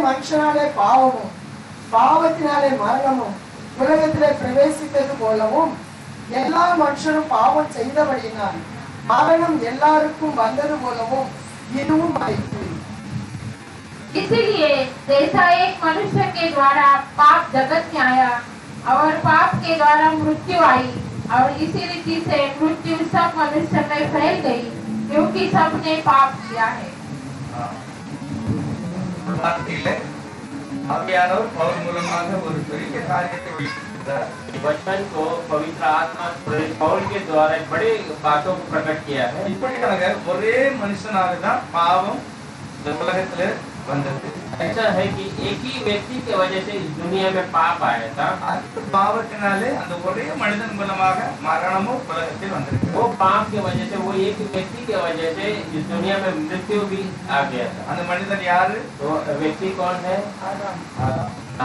மனுஷனாலே பாவமும் பாவத்தினாலே மரணமும் உலகத்திலே பிரவேசித்தது போலவும் எல்லா மனுஷரும் பாவம் செய்தபடியினால் மரணம் எல்லாருக்கும் வந்தது போலவும் இதுவும் ஆயிற்று. इसीलिए जैसा एक मनुष्य के द्वारा पाप जगत में आया और पाप के द्वारा मृत्यु आई और इसी रीति से मृत्यु सब मनुष्य में फैल गई क्योंकि सबने पाप किया है। वचन को पवित्र आत्मा पौल के द्वारा बड़े बातों को प्रकट किया है। ஒரே மனுஷனாக தான் பாவம் உலகத்திலே வந்தது। ऐसा है कि एक ही व्यक्ति की वजह से इस दुनिया में पाप आया था। பாவத்தினாலே அந்த ஒரே மனிதன் மூலமாக மரணமும் உலகத்தில் வந்திருக்கு। वो पाप की वजह से वो एक व्यक्ति की वजह से इस दुनिया में मृत्यु भी आ गया था। அந்த மனிதன் யாரு? तो व्यक्ति कौन है?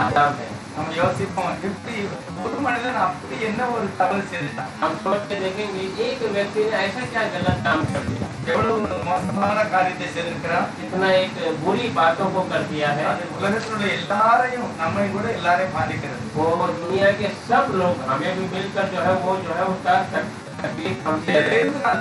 आदम है। हम யோசிப்போம் எப்படி ஒரு மனிதன் அப்படி என்ன ஒரு தவறு செய்தான்? हम सोच के देखेंगे एक व्यक्ति ने ऐसा क्या गलत काम कर दिया, எவ்வளவு மோசமான காரியத்தை செய்திருக்கிறான், इतना एक बुरी बातों को कर दिया है। அது உலகத்தில் எல்லாரையும் நம்மை கூட எல்லாரையும் பாதிக்கிறது। वो दुनिया के सब लोग हमें भी मिलकर जो है वो उसका तकलीफ हमसे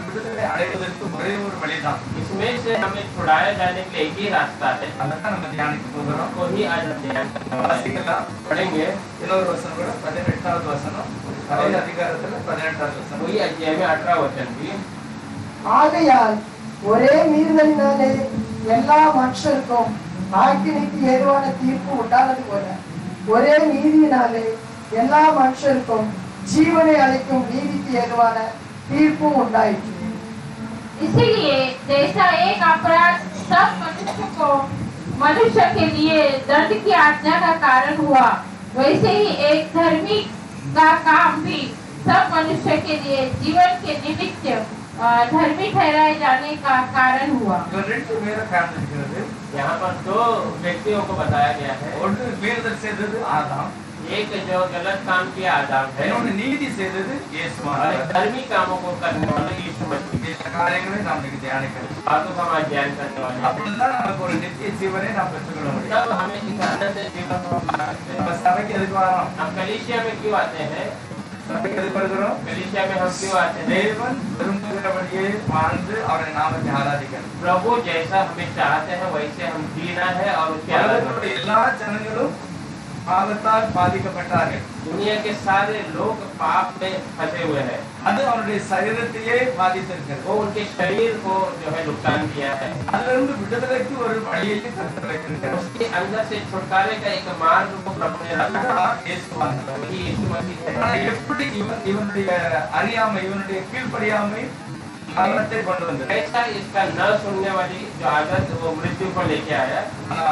விடுதலை அடைவதற்கு ஒரே ஒரு வழிதான்। इसमें से हमें छुड़ाया जाने के लिए एक ही रास्ता है। அதான் நம்ம தியானிக்க போகிறோம்। वही आज हम ध्यान வாசிக்கலாம் पढ़ेंगे। இன்னொரு வசனம் கூட 18வது வசனம் அதே அதிகாரத்துல 18வது வசனம் वही अध्याय में 18 वचन भी। ஆகையால் ஒரே மீறுதலினாலே எல்லா மனுஷருக்கும் ஆக்கினைக்கு ஏதுவான தீர்ப்பு உண்டானது போல ஒரே நீதியினாலே எல்லா மனுஷருக்கும் जीवने अलिக்கும் நீதிக்கு ஏதுவான தீர்ப்பு உண்டாயிற்று। इसीलिए जैसा एक अपराध सब मनुष्य के लिए दंड की आज्ञा का कारण हुआ वैसे ही एक धर्मी का काम भी सब मनुष्य के लिए जीवन के निमित्त धर्मी ठहराए जाने का कारण हुआ। ரெண்டு பேரை காண்பிக்கிறது। यहाँ पर दो व्यक्तियों को बताया गया है। ஒன்று மீறுதல் செய்தது ஆதாம், एक जो गलत काम किया आदम है, இன்னொன்று நீதி செய்தது और இயேசுவானவர்। धर्मी कामों को करने वाले यीशु मसीह। இந்த காரியங்களை நாம் இன்னைக்கு தியானிக்கிறோம்। बातों का हम अध्ययन करने वाले हैं। அப்பதான் நமக்கு ஒரு நித்திய ஜீவனை நாம் பெற்றுக்கொள்ள முடியும்। तब हमें इस आनंद जीवन को पा सकते हैं। நம்ம சபைக்கு எதுக்கு வரோம்? हम कलीसिया में क्यों आते हैं? சபைக்கு எதுக்கு வருகிறோம்? कलीसिया में हम क्यों आते हैं? தேவன் விரும்புகிறபடியே வாழ்ந்து அவருடைய நாமத்தை ஆராதிக்கணும்। प्रभु जैसा हमें चाहते हैं वैसे हम जीना है और उसके உலகத்திலுள்ள எல்லா ஜனங்களும் பாவத்தால் பாதிக்கப்பட்டார்கள்। दुनिया के सारे लोग पाप में फंसे हुए हैं। அது அவருடைய சரீரத்தையே பாதித்திருக்கிறது। वो उनके शरीर को जो है नुकसान किया है। அதிலிருந்து விடுதலைக்கு ஒரு வழியை கர்த்தர் வைத்திருக்கிறார்। उसके अंदर से छुटकारे का एक मार्ग को प्रभु ने रखा है। அதுதான் இயேசுவானவர்। वही यीशु मसीह ஆனா है। எப்படி இவனுடைய அறியாமை, இவனுடைய கீழ்ப்படியாமை மரணத்தை கொண்டு வந்தது? कैसा इसका न सुनने वाली जो आदत वो मृत्यु को लेके आया। ஆனா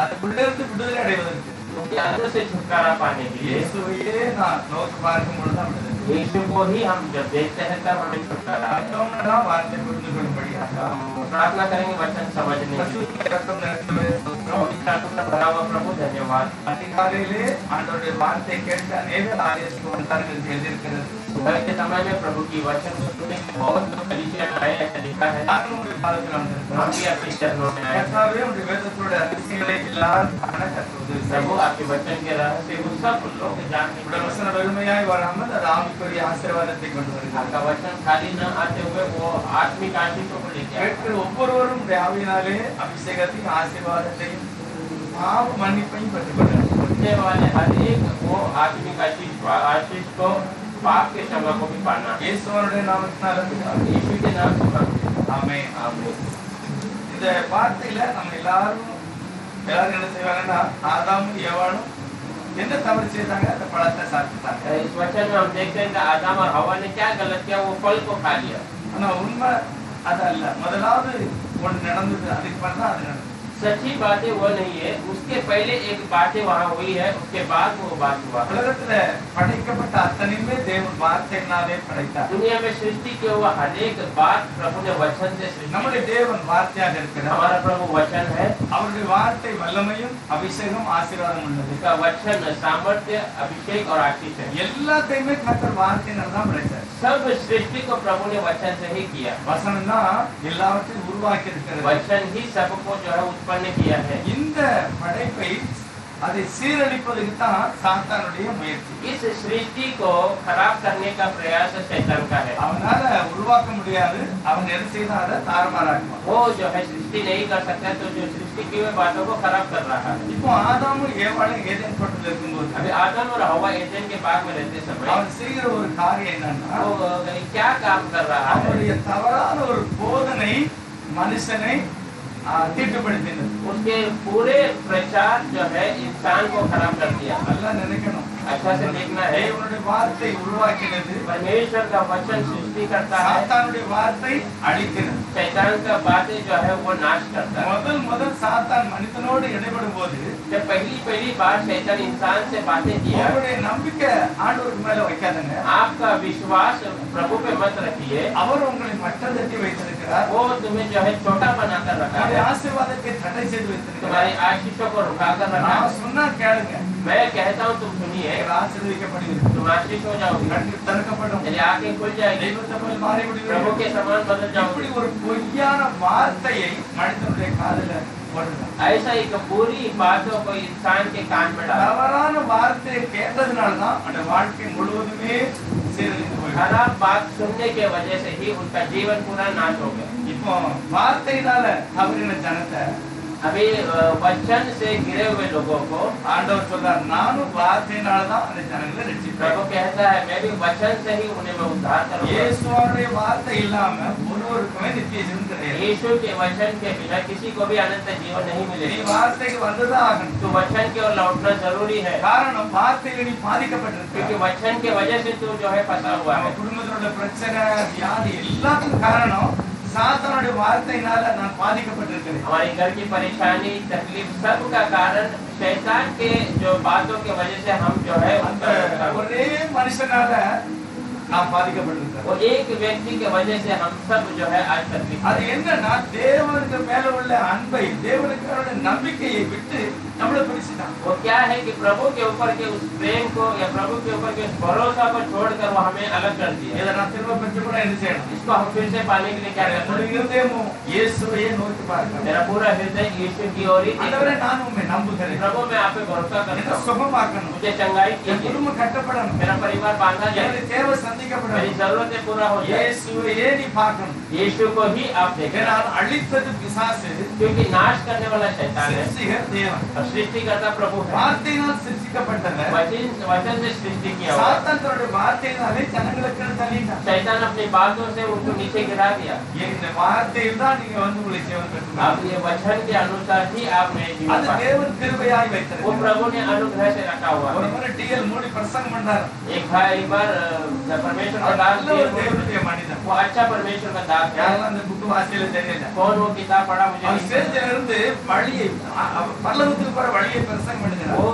அதுக்குள்ளிருந்து விடுதலை அடைவதற்கு उसके अंदर से छुटकारा पाने के लिए இயேசுவையே நான் நோக்கி பார்க்கும் பொழுதுதான் விடுதலை। यीशु को ही हम जब देखते हैं तब हमें छुटकारा आता है। அதனால வார்த்தை புரிந்து கொள்ளும்படியாக प्रार्थना करेंगे वचन समझने की। இரக்கம் நிறைந்தவரே, भरा हुआ प्रभु धन्यवाद। அதிகாலையிலே ஆண்டவருடைய வார்த்தை கேட்டு அநேகர் ஆலயத்துக்கு வந்தார்கள் என்று எழுதியிருக்கிறது। सुबह के समय में प्रभु की वचन सुनने के बहुत लोग कलीसिया में आए ऐसा लिखा है। நானும் உங்களுடைய பாதத்தில் வந்திருக்கிறோம்। हम भी आपके चरणों में आए। கர்த்தாவே, உங்களுடைய வேதத்தோட ரகசியங்களை எல்லாரும் காண கர்த்தர் உதவி प्रभु செய்யும்। आपके वचन के रहस्य वो सब लोग जानने உங்களுடைய வசனம் வெறுமையாய் வராமல் அது ஆவிக்குரிய ஆசீர்வாதத்தை கொண்டு வருகிறது। आपका वचन खाली न आते हुए वो आत्मिक आशीषों को लेके आए। கேட்கிற ஒவ்வொருவரும் உடைய ஆவியினாலே அபிஷேகத்தையும் ஆசீர்வாதத்தையும் பாவ மன்னிப்பையும் பெற்றுக்கொள்கிறார்। सुनने वाले हर एक वो आत्मिक आशीष को पाप के क्षमा को भी पाना है। இயேசுவினுடைய நாமத்தினால यीशु के नाम से मांगते हैं। ஆமென்। आमीन। இந்த வார்த்தையில நம்ம எல்லாரும் என்ன செய்வாங்கன்னா, ஆதாமும் ஏவாளும் என்ன தவறு செய்தாங்க? அந்த பழத்தை சாப்பிட்டாங்க। इस वचन में हम देखते हैं कि आदम और हवा ने क्या गलत किया, वो फल को खा लिया। ஆனா உண்மை அது அல்ல। முதலாவது ஒன்று நடந்தது, அதுக்கு பிறகு அது நடந்தது। सच्ची बातें वो नहीं है, उसके पहले एक बातें वहाँ हुई है, उसके बाद वो बात हुआ। உலகத்துல படைக்கப்பட்ட அத்தனையுமே தேவன் வார்த்தையினாலே படைத்தார்। दुनिया में सृष्टि किया हुआ हर एक बात प्रभु ने वचन से सृष्टि நம்முடைய की। தேவன் வார்த்தையாக இருக்கிறார்। हमारा प्रभु वचन है। அவருடைய வார்த்தை வல்லமையும் அபிஷேகம் ஆசீர்வாதம் உள்ளது। उसका वचन सामर्थ्य, अभिषेक और आशीष है। எல்லாத்தையுமே கர்த்தர் வார்த்தையினால தான் படைத்தார்। सब सृष्टि को प्रभु ने वचन से ही किया। வசனம் தான் எல்லாவற்றையும் உருவாக்கி இருக்கிறது. वचन ही सबको जो है उत्पन्न किया है। இந்த படைப்பை அதை சீரழிப்பதற்கு தான் சாத்தானுடைய முயற்சி. इस सृष्टि को खराब करने का प्रयास शैतान का है। அவனால உருவாக்க முடியாது. அவன் என்ன செய்தார தாறுமாறாக்குவான். वो जो है सृष्टि नहीं कर सकता, तो जो सृष्टि की हुई बातों को खराब कर रहा है। இப்போ ஆதாமும் ஏவாளும் ஏதேன் தோட்டத்தில் இருக்கும்போது अभी आदम और हवा एडन के बाग में रहते समय அவன் செய்கிற ஒரு காரியம் என்னன்னா, वो क्या काम कर रहा है? அவனுடைய தவறான ஒரு போதனை மனுஷனை தீட்டுப்படுத்தினது. उसके पूरे प्रचार जो है इंसान को खराब कर दिया। நல்லா நினைக்கணும். अच्छा से देखना है, தேவனுடைய வார்த்தை உருவாக்கினது, परमेश्वर का वचन सृष्टि करता है, சாத்தானுடைய வார்த்தை அழிக்கிறது. शैतान का बातें जो है वो नाश करता है। முதல் சாத்தான் மனிதனோடு இடைபடும் போது जब पहली बार शैतान इंसान से बातें किया, அவருடைய நம்பிக்கை ஆண்டவருக்கு மேல வைக்காதங்க. आपका विश्वास प्रभु पे मत रखिए, அவர் உங்களை மட்டதட்டி வைத்திருக்கிறார். वो तुम्हें जो है छोटा बनाकर रखा உங்களுடைய है, ஆசீர்வாதத்தை தடை செய்து வைத்திருக்கிறார். तुम्हारी आशीषों को रुका कर रखा நான் है। சொன்னா கேளுங்க. मैं कहता हूँ तुम सुनिए, ஆசீர்வதிக்கப்படுவீர்கள். तुम आशीष हो जाओगे, கண்கள் திறக்கப்படும். यदि आंखें खुल जाएगी, தெய்வத்தை போல மாறி प्रभु விடுவீர்கள். के समान बदल இப்படி जाओगे। ஒரு பொய்யான வார்த்தையை மனிதனுடைய காதுல போடுறார். ऐसा एक बुरी बातों को इंसान के कान में डाला। தவறான வார்த்தையை கேட்டதுனால தான் அந்த வாழ்க்கை முழுவதுமே சீரழிந்து போயிடுது. खराब बात सुनने के वजह से ही उनका जीवन पूरा नाश हो गया। இப்போ வார்த்தையினால தவறின ஜனத்தை अभी वचन से गिरे हुए लोगों को ஆண்டவர் சொல்றார், நானும் வார்த்தையினால தான் அந்த ஜனங்களை ரட்சிப்பேன். प्रभु कहता है, मैं भी वचन से ही उन्हें मैं उद्धार करूंगा। இயேசுவோட வார்த்தை இல்லாம ஒருவருக்குமே நித்திய ஜீவன் கிடையாது. यीशु के वचन के बिना किसी को भी अनंत जीवन नहीं நீ मिलेगा। வார்த்தைக்கு வந்ததான் ஆகணும். तो वचन की ओर लौटना जरूरी है, காரணம் வார்த்தையில நீ பாதிக்கப்பட்டிருக்க. क्योंकि वचन के वजह से तू जो है फंसा हुआ நம்ம है। குடும்பத்தோட பிரச்சனை, வியாதி எல்லாத்துக்கும் காரணம் சாத்தானுடைய வார்த்தையினால நான் பாதிக்கப்பட்டிருக்கிறேன். हमारे घर की परेशानी, तकलीफ, सब का कारण शैतान के जो बातों के वजह से हम जो है அந்த ஒரே மனுஷனால நான் பாதிக்கப்பட்டிருக்கிறேன். वो एक व्यक्ति के वजह से हम सब जो है आज तकलीफ। அது என்னன்னா தேவனுக்கு மேல உள்ள அன்பை, தேவனுக்கு மேல உள்ள நம்பிக்கையை விட்டு நம்மள பிரிச்சுட்டான். वो क्या है कि प्रभु के ऊपर के उस प्रेम को या प्रभु के ऊपर के उस भरोसा को छोड़कर वो हमें अलग कर दिया। இதை நான் திரும்ப பெற்று கூட என்ன செய்யணும்? इसको हम फिर से पाने के लिए क्या करना है? இருதயமும் இயேசுவையே நோக்கி பார்க்கணும். मेरा पूरा हृदय यीशु की ओर ही ஆண்டவரே, देखना है। நான் உம்மை நம்புகிறேன். प्रभु मैं आप पे भरोसा என்ன करता हूँ, சுகமாக்கணும். मुझे चंगाई என் कीजिए, குடும்பம் கட்டப்படணும். मेरा परिवार बांधा जाए, என்னுடைய தேவை मेरी சந்திக்கப்படணும். जरूरतें पूरा हो जाए। இயேசுவையே நீ பார்க்கணும். यीशु को ही आप देखें, ஏன்னா அழித்தது பிசாசு, क्योंकि नाश करने वाला शैतान है சிருஷ்டிகர் தேவன். और सृष्टिकर्ता प्रभु है। வார்த்தையினால் சிருஷ்டிக்கப்பட்டவர். वचन से सृष्टि किया हुआ। சாத்தான் தன்னுடைய வார்த்தையினாலே ஜனங்களுக்கு தள்ளிட்டான். शैतान अपनी बातों से उनको नीचे गिरा दिया। இந்த வார்த்தையில் தான் நீங்க வந்து உங்களை ஜீவன் பெற்றுக்கணும். आप ये वचन के अनुसार ही आप नए जीवन அது पाए। தேவன் கிருபையாய் वो வைத்திருக்கிறார். प्रभु ने अनुग्रह से रखा हुआ ஒரு है। முறை டிஎல் மூடி பிரசங்கம் பண்ணார். एक बार परमेश्वर का दास நல்ல ஒரு தேவனுடைய மனிதன். वो अच्छा परमेश्वर का दास है। யாரெல்லாம் அந்த புக்கு வாசியில தெரியல. कौन वो किताब पढ़ा मुझे அவர் नहीं ஸ்டேஜ்ல இருந்து வழியை பரலோகத்துக்கு போற வழியை பிரசங்கம் பண்ணுகிறார். वो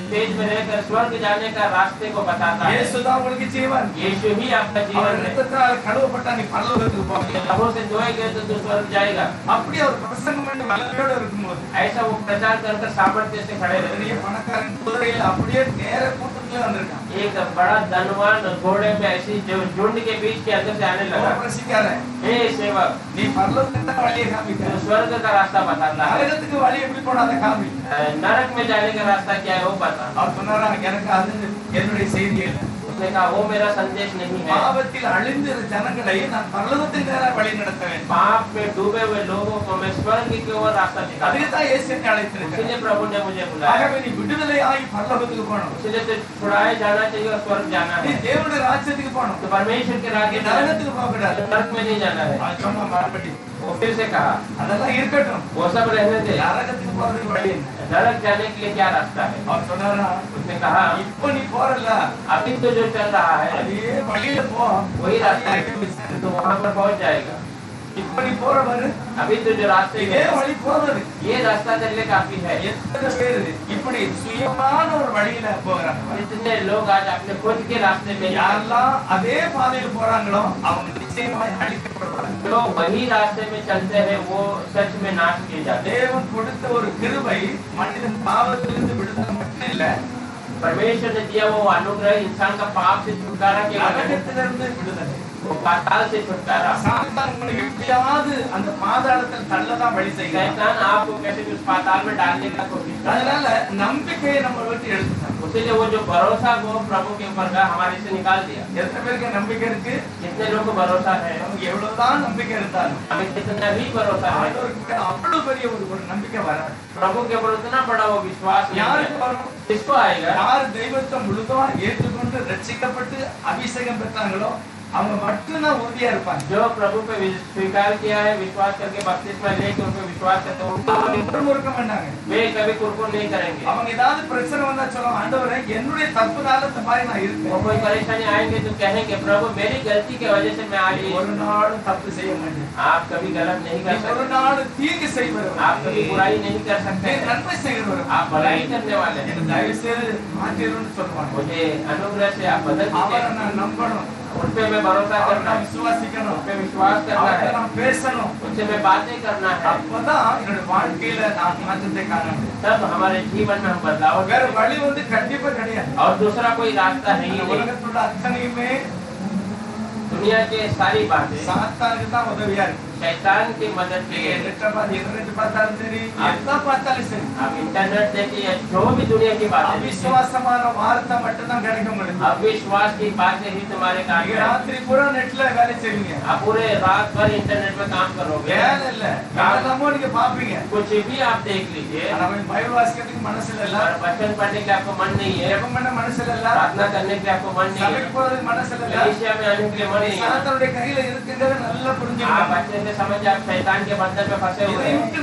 स्टेज में रहकर स्वर्ग जाने का रास्ते को बताता है। இயேசுதான் உங்களுக்கு ஜீவன். यीशु ही आपका அவர் जीवन है। ரத்தத்தால் கழுவப்பட்டா நீ பரலோகத்துக்கு போவீங்க. लहू से धोए गए तो तू स्वर्ग जाएगा। அப்படி அவர் பிரசங்கம் பண்ணி வல்லமையோட இருக்கும்போது ऐसा वो प्रचार कर सामर्थ्य से खड़े रहते பெரிய பணக்காரன் குதிரையில் அப்படியே நேர கூட்டத்துல வந்திருக்கான். एक बड़ा धनवान घोड़े पे ऐसी जो झुंड के बीच के अंदर से आने लगा। பிரசிக்காரன், हे सेवक, நீ பரலோகத்துக்கு தான் வழியை காமிக்க. तो स्वर्ग का रास्ता बताता है, நரகத்துக்கு வழி எப்படி போனாத காமி. नरक में जाने का रास्ता क्या है वो बता। அவர் சொன்னாரா, எனக்கு அது என்னுடைய செய்தி இல்லை. उसने कहा वो मेरा संदेश नहीं है। பாவத்தில் அழிந்த ஜனங்களை நான் பரலோகத்துக்கு நேரா வழி நடத்துவேன். पाप में डूबे हुए लोगों को मैं स्वर्ग की ओर रास्ता दिखाता அதுக்கு हूं। தான் இயேசு என்னை அழைத்திருக்கிறார். इसलिए प्रभु ने मुझे बुलाया, ஆகவே நீ விடுதலையாகி பரலோகத்துக்கு போகணும். इसलिए तो छुड़ाए जाना चाहिए और स्वर्ग जाना நீ है। தேவனுடைய ராஜ்யத்துக்கு போகணும். तो परमेश्वर के நீ राज्य में நரகத்துக்கு போக கூடாது. नरक में नहीं जाना है। அவன் சொன்னா மறுபடி वो फिर से कहा அதெல்லாம் இருக்கட்டும். वो सब रहने दे, நரகத்துக்கு போறதுக்கு வழி என்ன? नरक जाने के लिए क्या रास्ता है? அவர் சொன்னாரா, उसने कहा இப்போ நீ போறல अभी तो जो चल रहा है அதே வழியில போ. वही रास्ता है, तो वहां पर पहुंच जाएगा। இப்போ நீ போற பாரு, अभी तो जो रास्ते இதே में வழி போறது. ये रास्ता चलने काफी है। எத்தனை பேரு இப்படி சுயமான ஒரு வழியில போகிறாங்க. इतने लोग आज अपने खुद के रास्ते में யாரெல்லாம் அதே பாதையில போறாங்களோ அவங்க நிச்சயமாய் அழிக்கப்படுவாங்க. जो वही रास्ते में चलते हैं वो सच में नाश किए जाते हैं। தேவன் கொடுத்த ஒரு கிருபை மனிதன் பாவத்திலிருந்து விடுதலை மட்டும் இல்ல, परमेश्वर ने दिया वो अनुग्रह इंसान का पाप से छुटकारा के நரகத்திலிருந்து விடுதலை. पाताल से छुटकारा। சாத்தான் உங்களை எப்படியாவது அந்த பாதாளத்தில் தள்ளதான் வழி செய்கிறான். शैतान आपको कैसे भी उस पाताल में डालने का कोशिश करता है। அதனால நம்பிக்கையை நம்ம விட்டு எடுத்துட்டான். इसीलिए वो जो भरोसा को प्रभु के ऊपर का हमारे से निकाल दिया। எத்தனை பேருக்கு நம்பிக்கை இருக்கு? कितने लोग को भरोसा है? நமக்கு எவ்வளவுதான் நம்பிக்கை இருந்தாலும் हमें कितना भी भरोसा है, ஆண்டவருக்கு அவ்வளவு பெரிய ஒரு நம்பிக்கை வராது. प्रभु के ऊपर उतना बड़ा वो विश्वास नहीं யாருக்கு है। வரும்? किसको आएगा? யார் தெய்வத்தை முழுதா ஏற்றுக்கொண்டு ரட்சிக்கப்பட்டு அபிஷேகம் பெற்றாங்களோ அவங்க மட்டும்தான் உறுதியா இருப்பாங்க. जो प्रभु पे स्वीकार किया है, विश्वास करके बपतिस्मा लेके उन पे विश्वास करते हैं, முறுக்க மாட்டாங்க. वे कभी कुरकुर नहीं करेंगे। அவங்க ஏதாவது பிரச்சனை வந்தா சொல்லுவாங்க, ஆண்டவரே என்னுடைய தப்புனால இந்த மாதிரி நான் वो இருக்கேன். कोई परेशानी आएंगे तो कहेंगे प्रभु मेरी गलती की वजह से मैं आज ஒரு நாளும் தப்பு செய்ய மாட்டேன். आप कभी गलत नहीं कर ஒரு सकते, நாள் தீங்கு செய்வவர். आप कभी बुराई नहीं कर सकते, நன்மை செய்கிறவர். आप भलाई करने वाले हैं। எனக்கு தயவு செய்து மாற்றிடுன்னு சொல்லுவாங்க. मुझे अनुग्रह से आप बदल அவரை दीजिए, நான் நம்பணும், उन पे मैं भरोसा அவரை करना நான் है, விசுவாசிக்கணும், उन पे विश्वास करना அவரை है, நான் பேசணும். उनसे मैं बातें करना है, அப்பதான் என்னோட வாழ்க்கையில நான் மாற்றத்தை காண முடியும். तब हमारे जीवन में हम बदलाव வேற करेंगे। வழி கண்டிப்பா கிடையாது. और दूसरा कोई रास्ता नहीं இந்த है। உலகத்தோட அத்தனையுமே दुनिया के सारी बातें சாத்தானுக்கு தான் உதவியா இருக்கு. शैतान की मदद के நீங்க लिए, இன்டர்நெட் பார்த்தாலும் சரி, எதை பார்த்தாலும் சரி, आप इंटरनेट देखिए, जो भी दुनिया की बातें देखिए, அவிசுவாசமான வார்த்தை மட்டும்தான் கிடைக்க முடியும். अविश्वास की बातें ही तुम्हारे काम நீங்க में। ராத்திரி பூரா நெட்ல வேலை செய்வீங்க, आप पूरे रात भर इंटरनेट में काम करोगे, வேலை இல்ல, என்னெல்லாமோ நீங்க பாப்பீங்க. कुछ भी आप देख लीजिए, ஆனா பைபிள் வாசிக்கிறதுக்கு மனசுல இல்ல, और वचन पढ़ने के आपको मन नहीं है, ஜெபம் பண்ண மனசுல இல்ல, प्रार्थना करने के आपको मन नहीं சபைக்கு है, போறதுக்கு மனசுல இல்ல. कलीसिया में आने के लिए मन नहीं है। சாத்தானுடைய கையில இருக்குங்கிறத நல்லா आप புரிஞ்சுக்கணும். अच्छे से समझ, आप शैतान के बंधन में फंसे हुए இதை हैं। விட்டு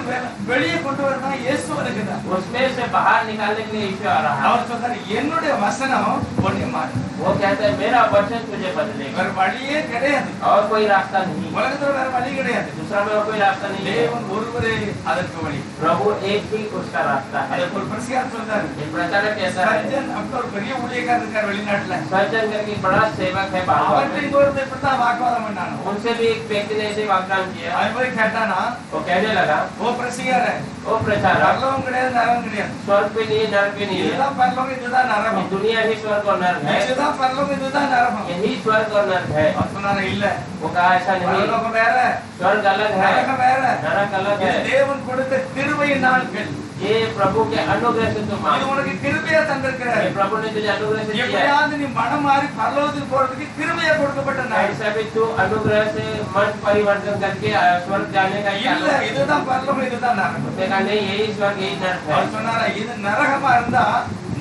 வெளியே கொண்டு வரணும் இயேசு வருகிறார். उसमें से बाहर निकालने के लिए ईश्वर आ रहा है। அவர் சொல்றாரு, என்னுடைய வசனம் உன்னை மாற்றும். वो कहता है मेरा वचन तुझे बदलेगा, வேற வழியே கிடையாது. और कोई रास्ता नहीं, உலகத்துல வேற வழி கிடையாது. दूसरा में और कोई रास्ता नहीं है। தேவன் ஒருவரே அதற்கு வழி. प्रभु एक ही उसका रास्ता है। அதற்கு ஒரு பிரசியார் சொல்றாரு, एक प्रचारक कहता है, சர்ஜன் அப்ப ஒரு பெரிய ஊழியக்காரர் இருக்கார் வெளிநாட்டுல. सर्जन करके बड़ा सेवक है बाबा, அவர்கிட்ட இங்க ஒருத்தர் இப்படித்தான் வாக்குவாதம் பண்ணானோ. उनसे भी एक व्यक्ति ने ऐसे वाग्दान किया। அவன் போய் கேட்டானா, वो कहने लगा, ஓ பிரசியார, ओ प्रचारक, பரலோகம் கிடையாது, நரகம் கிடையாது. स्वर्ग भी नहीं, नरक भी नहीं है, இதுதான் பரலோகம், இதுதான் ये நரகம். दुनिया ही स्वर्ग और नरक है, இதுதான் பரலோகம், இதுதான் நரகம். यही स्वर्ग और नरक है। அவர் சொன்னாரு, இல்ல, वो कहा ऐसा नहीं, பரலோகம் வேற, स्वर्ग अलग है, நரகம் வேற. नरक अलग இது है। தேவன் கொடுத்த கிருபையின் நாட்கள். ये प्रभु के अनुग्रह से तुम இது मांगो, உனக்கு கிருபையா தந்திருக்கிறார். ये प्रभु ने तुझे अनुग्रह से दिया है। எப்படியாவது நீ மனம் மாறி பரலோகத்துக்கு போறதுக்கு கிருபையா கொடுக்கப்பட்ட நாள். ऐसा भी तू अनुग्रह से मन परिवर्तन करके स्वर्ग जाने का இல்ல, இதுதான் பரலோகம், இதுதான் நரகம். उसने कहा नहीं, यही स्वर्ग यही नरक है। அவர் சொன்னாரா, இது நரகமா இருந்தா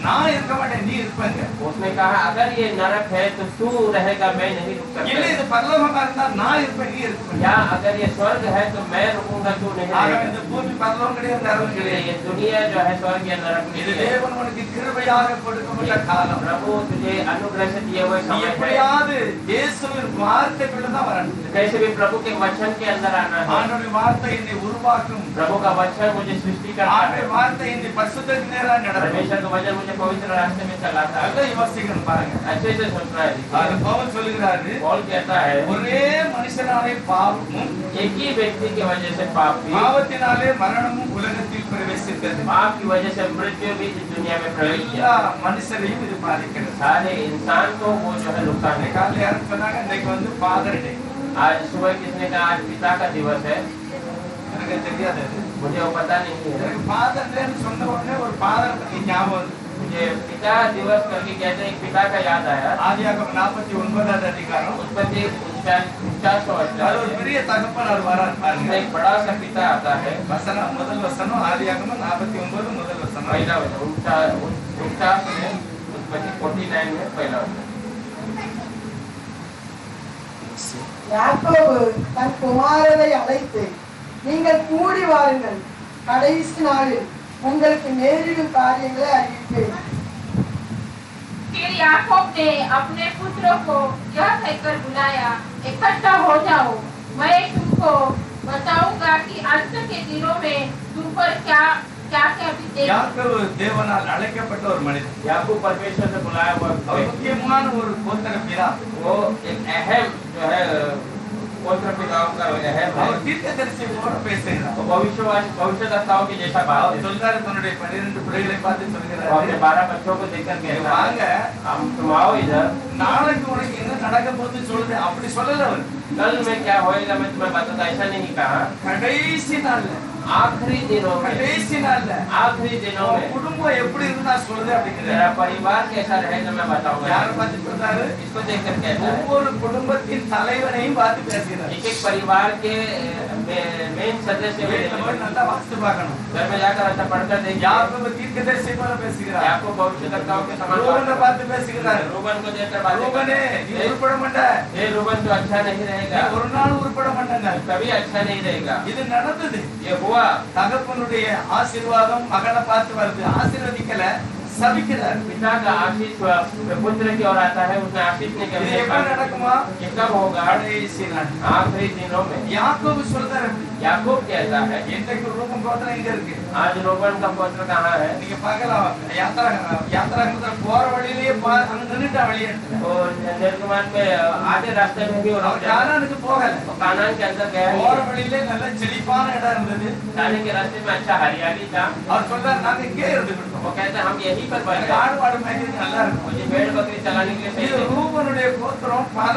நான் இருக்க மாட்டேன், நீ இருப்பங்க. उसने कहा अगर ये नरक है तो तू रहेगा, मैं नहीं रुक இல்ல, सकता, இது பரலோகமா இருந்தா நான் இருப்பேன், நீ இருப்பங்க. या अगर ये स्वर्ग है तो मैं रुकूंगा, तू नहीं ஆக रहेगा। இந்த பூமி பரலோகம் கிடையாது, நரகம் इसलिए கிடையாது. ये दुनिया जो है स्वर्ग या नरक இது नहीं है। தேவன் உனக்கு கிருபையாக கொடுக்கப்பட்ட காலம். प्रभु तुझे अनुग्रह से दिए हुए நீ समय है, எப்படியாவது இயேசுவின் வார்த்தைக்குள்ள தான் வரணும். कैसे भी प्रभु के वचन के अंदर आना है। ஆண்டவருடைய வார்த்தை என்னை உருவாக்கும். प्रभु का वचन मुझे सृष्टि करता है, ஆண்டவருடைய வார்த்தை என்னை பரிசுத்தத்தின் நேரா நடத்தும். परमेश्वर का वचन मुझे पवित्र रास्ते में चलाता है। நல்லா யோசிக்கணும் பாருங்க. अच्छे से सोचना है। அது பவுல் சொல்லுகிறாரு, पौल कहता है ஒரே மனுஷனாலே பாவமும் एक ही व्यक्ति की वजह से पाप भी, பாவத்தினாலே மரணமும் உலகத்தில் பிரவேசித்தது. पाप की वजह से मृत्यु भी इस दुनिया में प्रवेश எல்லா किया। மனுஷரையும் இது பாதிக்கிறது. सारे इंसान को वो जो है नुकसान है। காலையில யாரும் சொன்னாங்க, இன்னைக்கு வந்து ஃபாதர் டே. आज सुबह किसने कहा आज पिता का दिवस है, எனக்கு தெரியாது அது. मुझे वो पता नहीं है। எனக்கு ஃபாதர் டேன்னு சொன்ன உடனே ஒரு ஃபாதர் பத்தி ஞாபகம் வருது. मुझे पिता दिवस करके कहते हैं, एक पिता का याद आया। ஆதியாகமம் 49வது அதிகாரம். उत्पत्ति 49वां அது ஒரு अध्याय, பெரிய தகப்பன் அவர் வரார் பாருங்க. उसमें एक बड़ा सा पिता आता है। வசனம் முதல் வசனம் ஆதியாகமம் 49 முதல் வசனம். पहला वचन 49 में, उत्पत्ति 49 में पहला वचन। யாக்கோபு தன் குமாரரை அழைத்து, நீங்கள் கூடி வாருங்கள், கடைசி நாளில் உங்களுக்கு நேரிடும் காரியங்களை அறிவிப்பேன். फिर याकूब ने अपने पुत्रों को यह कहकर बुलाया, इकट्ठा हो जाओ, मैं तुमको बताऊंगा कि अंत के दिनों में तुम पर क्या क्या क्या बीतेगी। யாக்கோபு தேவனால் அழைக்கப்பட்ட ஒரு மனிதன். याकूब परमेश्वर से बुलाया हुआ அவர் முக்கியமான ஒரு கோத்திர பிதா. वो एक अहम जो है गोत्र पिताओं का है அவர் தீர்க்கதரிசி போல பேசுகிறார். तो भविष्यवक्ताओं के जैसा बात அவர் है। சொல்றாரு தன்னுடைய 12 பிள்ளைகளை பார்த்து और சொல்கிறாரு, अपने 12 बच्चों को देखकर कहता है வாங்க तुम आओ इधर, நாளைக்கு உனக்கு என்ன நடக்க போகுதுன்னு சொல்லுது. அப்படி சொல்லல அவர். कल में क्या होएगा मैं तुम्हें बताता, ऐसा नहीं कहा। கடைசி நாள்ல आखिरी दिनों में, கடைசி நாள்ல आखिरी दिनों உன் में குடும்பம் எப்படி இருந்தா சொல்லுது அப்படிங்கிறார். मेरा परिवार कैसा रहेगा मैं बताऊंगा। யாரை பார்த்து சொல்றாரு? इसको देखकर कहता है ஒவ்வொரு குடும்பத்தின் தலைவனையும் பார்த்து பேசுகிறார். एक एक परिवार के मेन सदस्य को வீட்டுல போய் நல்லா வாசித்து பார்க்கணும். घर में जाकर अच्छा पढ़कर देखिए। யாக்கோபு தீர்க்கதரிசி போல பேசுகிறார். याकूब भविष्यवक्ताओं के समान ரூபனை பார்த்து பேசுகிறார். रूबन को देखकर बातें ரூபனே நீ करते உருப்பட மாட்ட, ये रूबन तो अच्छा नहीं நீ रहेगा, ஒரு நாள் உருப்பட மாட்டாங்க. कभी अच्छा नहीं रहेगा। இது நடந்தது. ये हुआ, தகப்பனுடைய ஆசீர்வாதம் மகனை பார்த்து வருது. ஆசீர்வதிக்கல, சபிக்கிறார். पिता का आशीष पुत्र की ओर आता है, उसने आशीष नहीं இது किया। எப்ப நடக்குமா? ये कब होगा? கடைசி நாள். आखिरी दिनों में। யாக்கோபு சொல்றாரு, याकूब कहता है இன்றைக்கு ரூபம் கோத்திரம் எங்க இருக்கு? आज रूबन का पुत्र कहाँ है? நீங்க பார்க்கலாம். யாத்திராகமத்துல போற வழியிலேயே அங்க நின்னுட்டா வெளியேட்டு. तो निर्गमन में आधे रास्ते में भी वो रुक அவர் जाता है। கானானுக்கு போகல. तो कानान के अंदर गया போற है, வழியிலே நல்ல செழிப்பான இடம் இருந்தது. जाने के रास्ते में अच्छा हरियाली था। அவர் சொல்றாரு, நாங்க இங்கே இருந்துக்கிட்டோம். वो कहते हैं हम यहीं पर बन गए, ஆடு மாடு மேய்க்கிறது நல்லா இருக்கும். मुझे भेड़ बकरी चलाने के लिए இது सही नहीं। ரூபனுடைய கோத்திரம் பல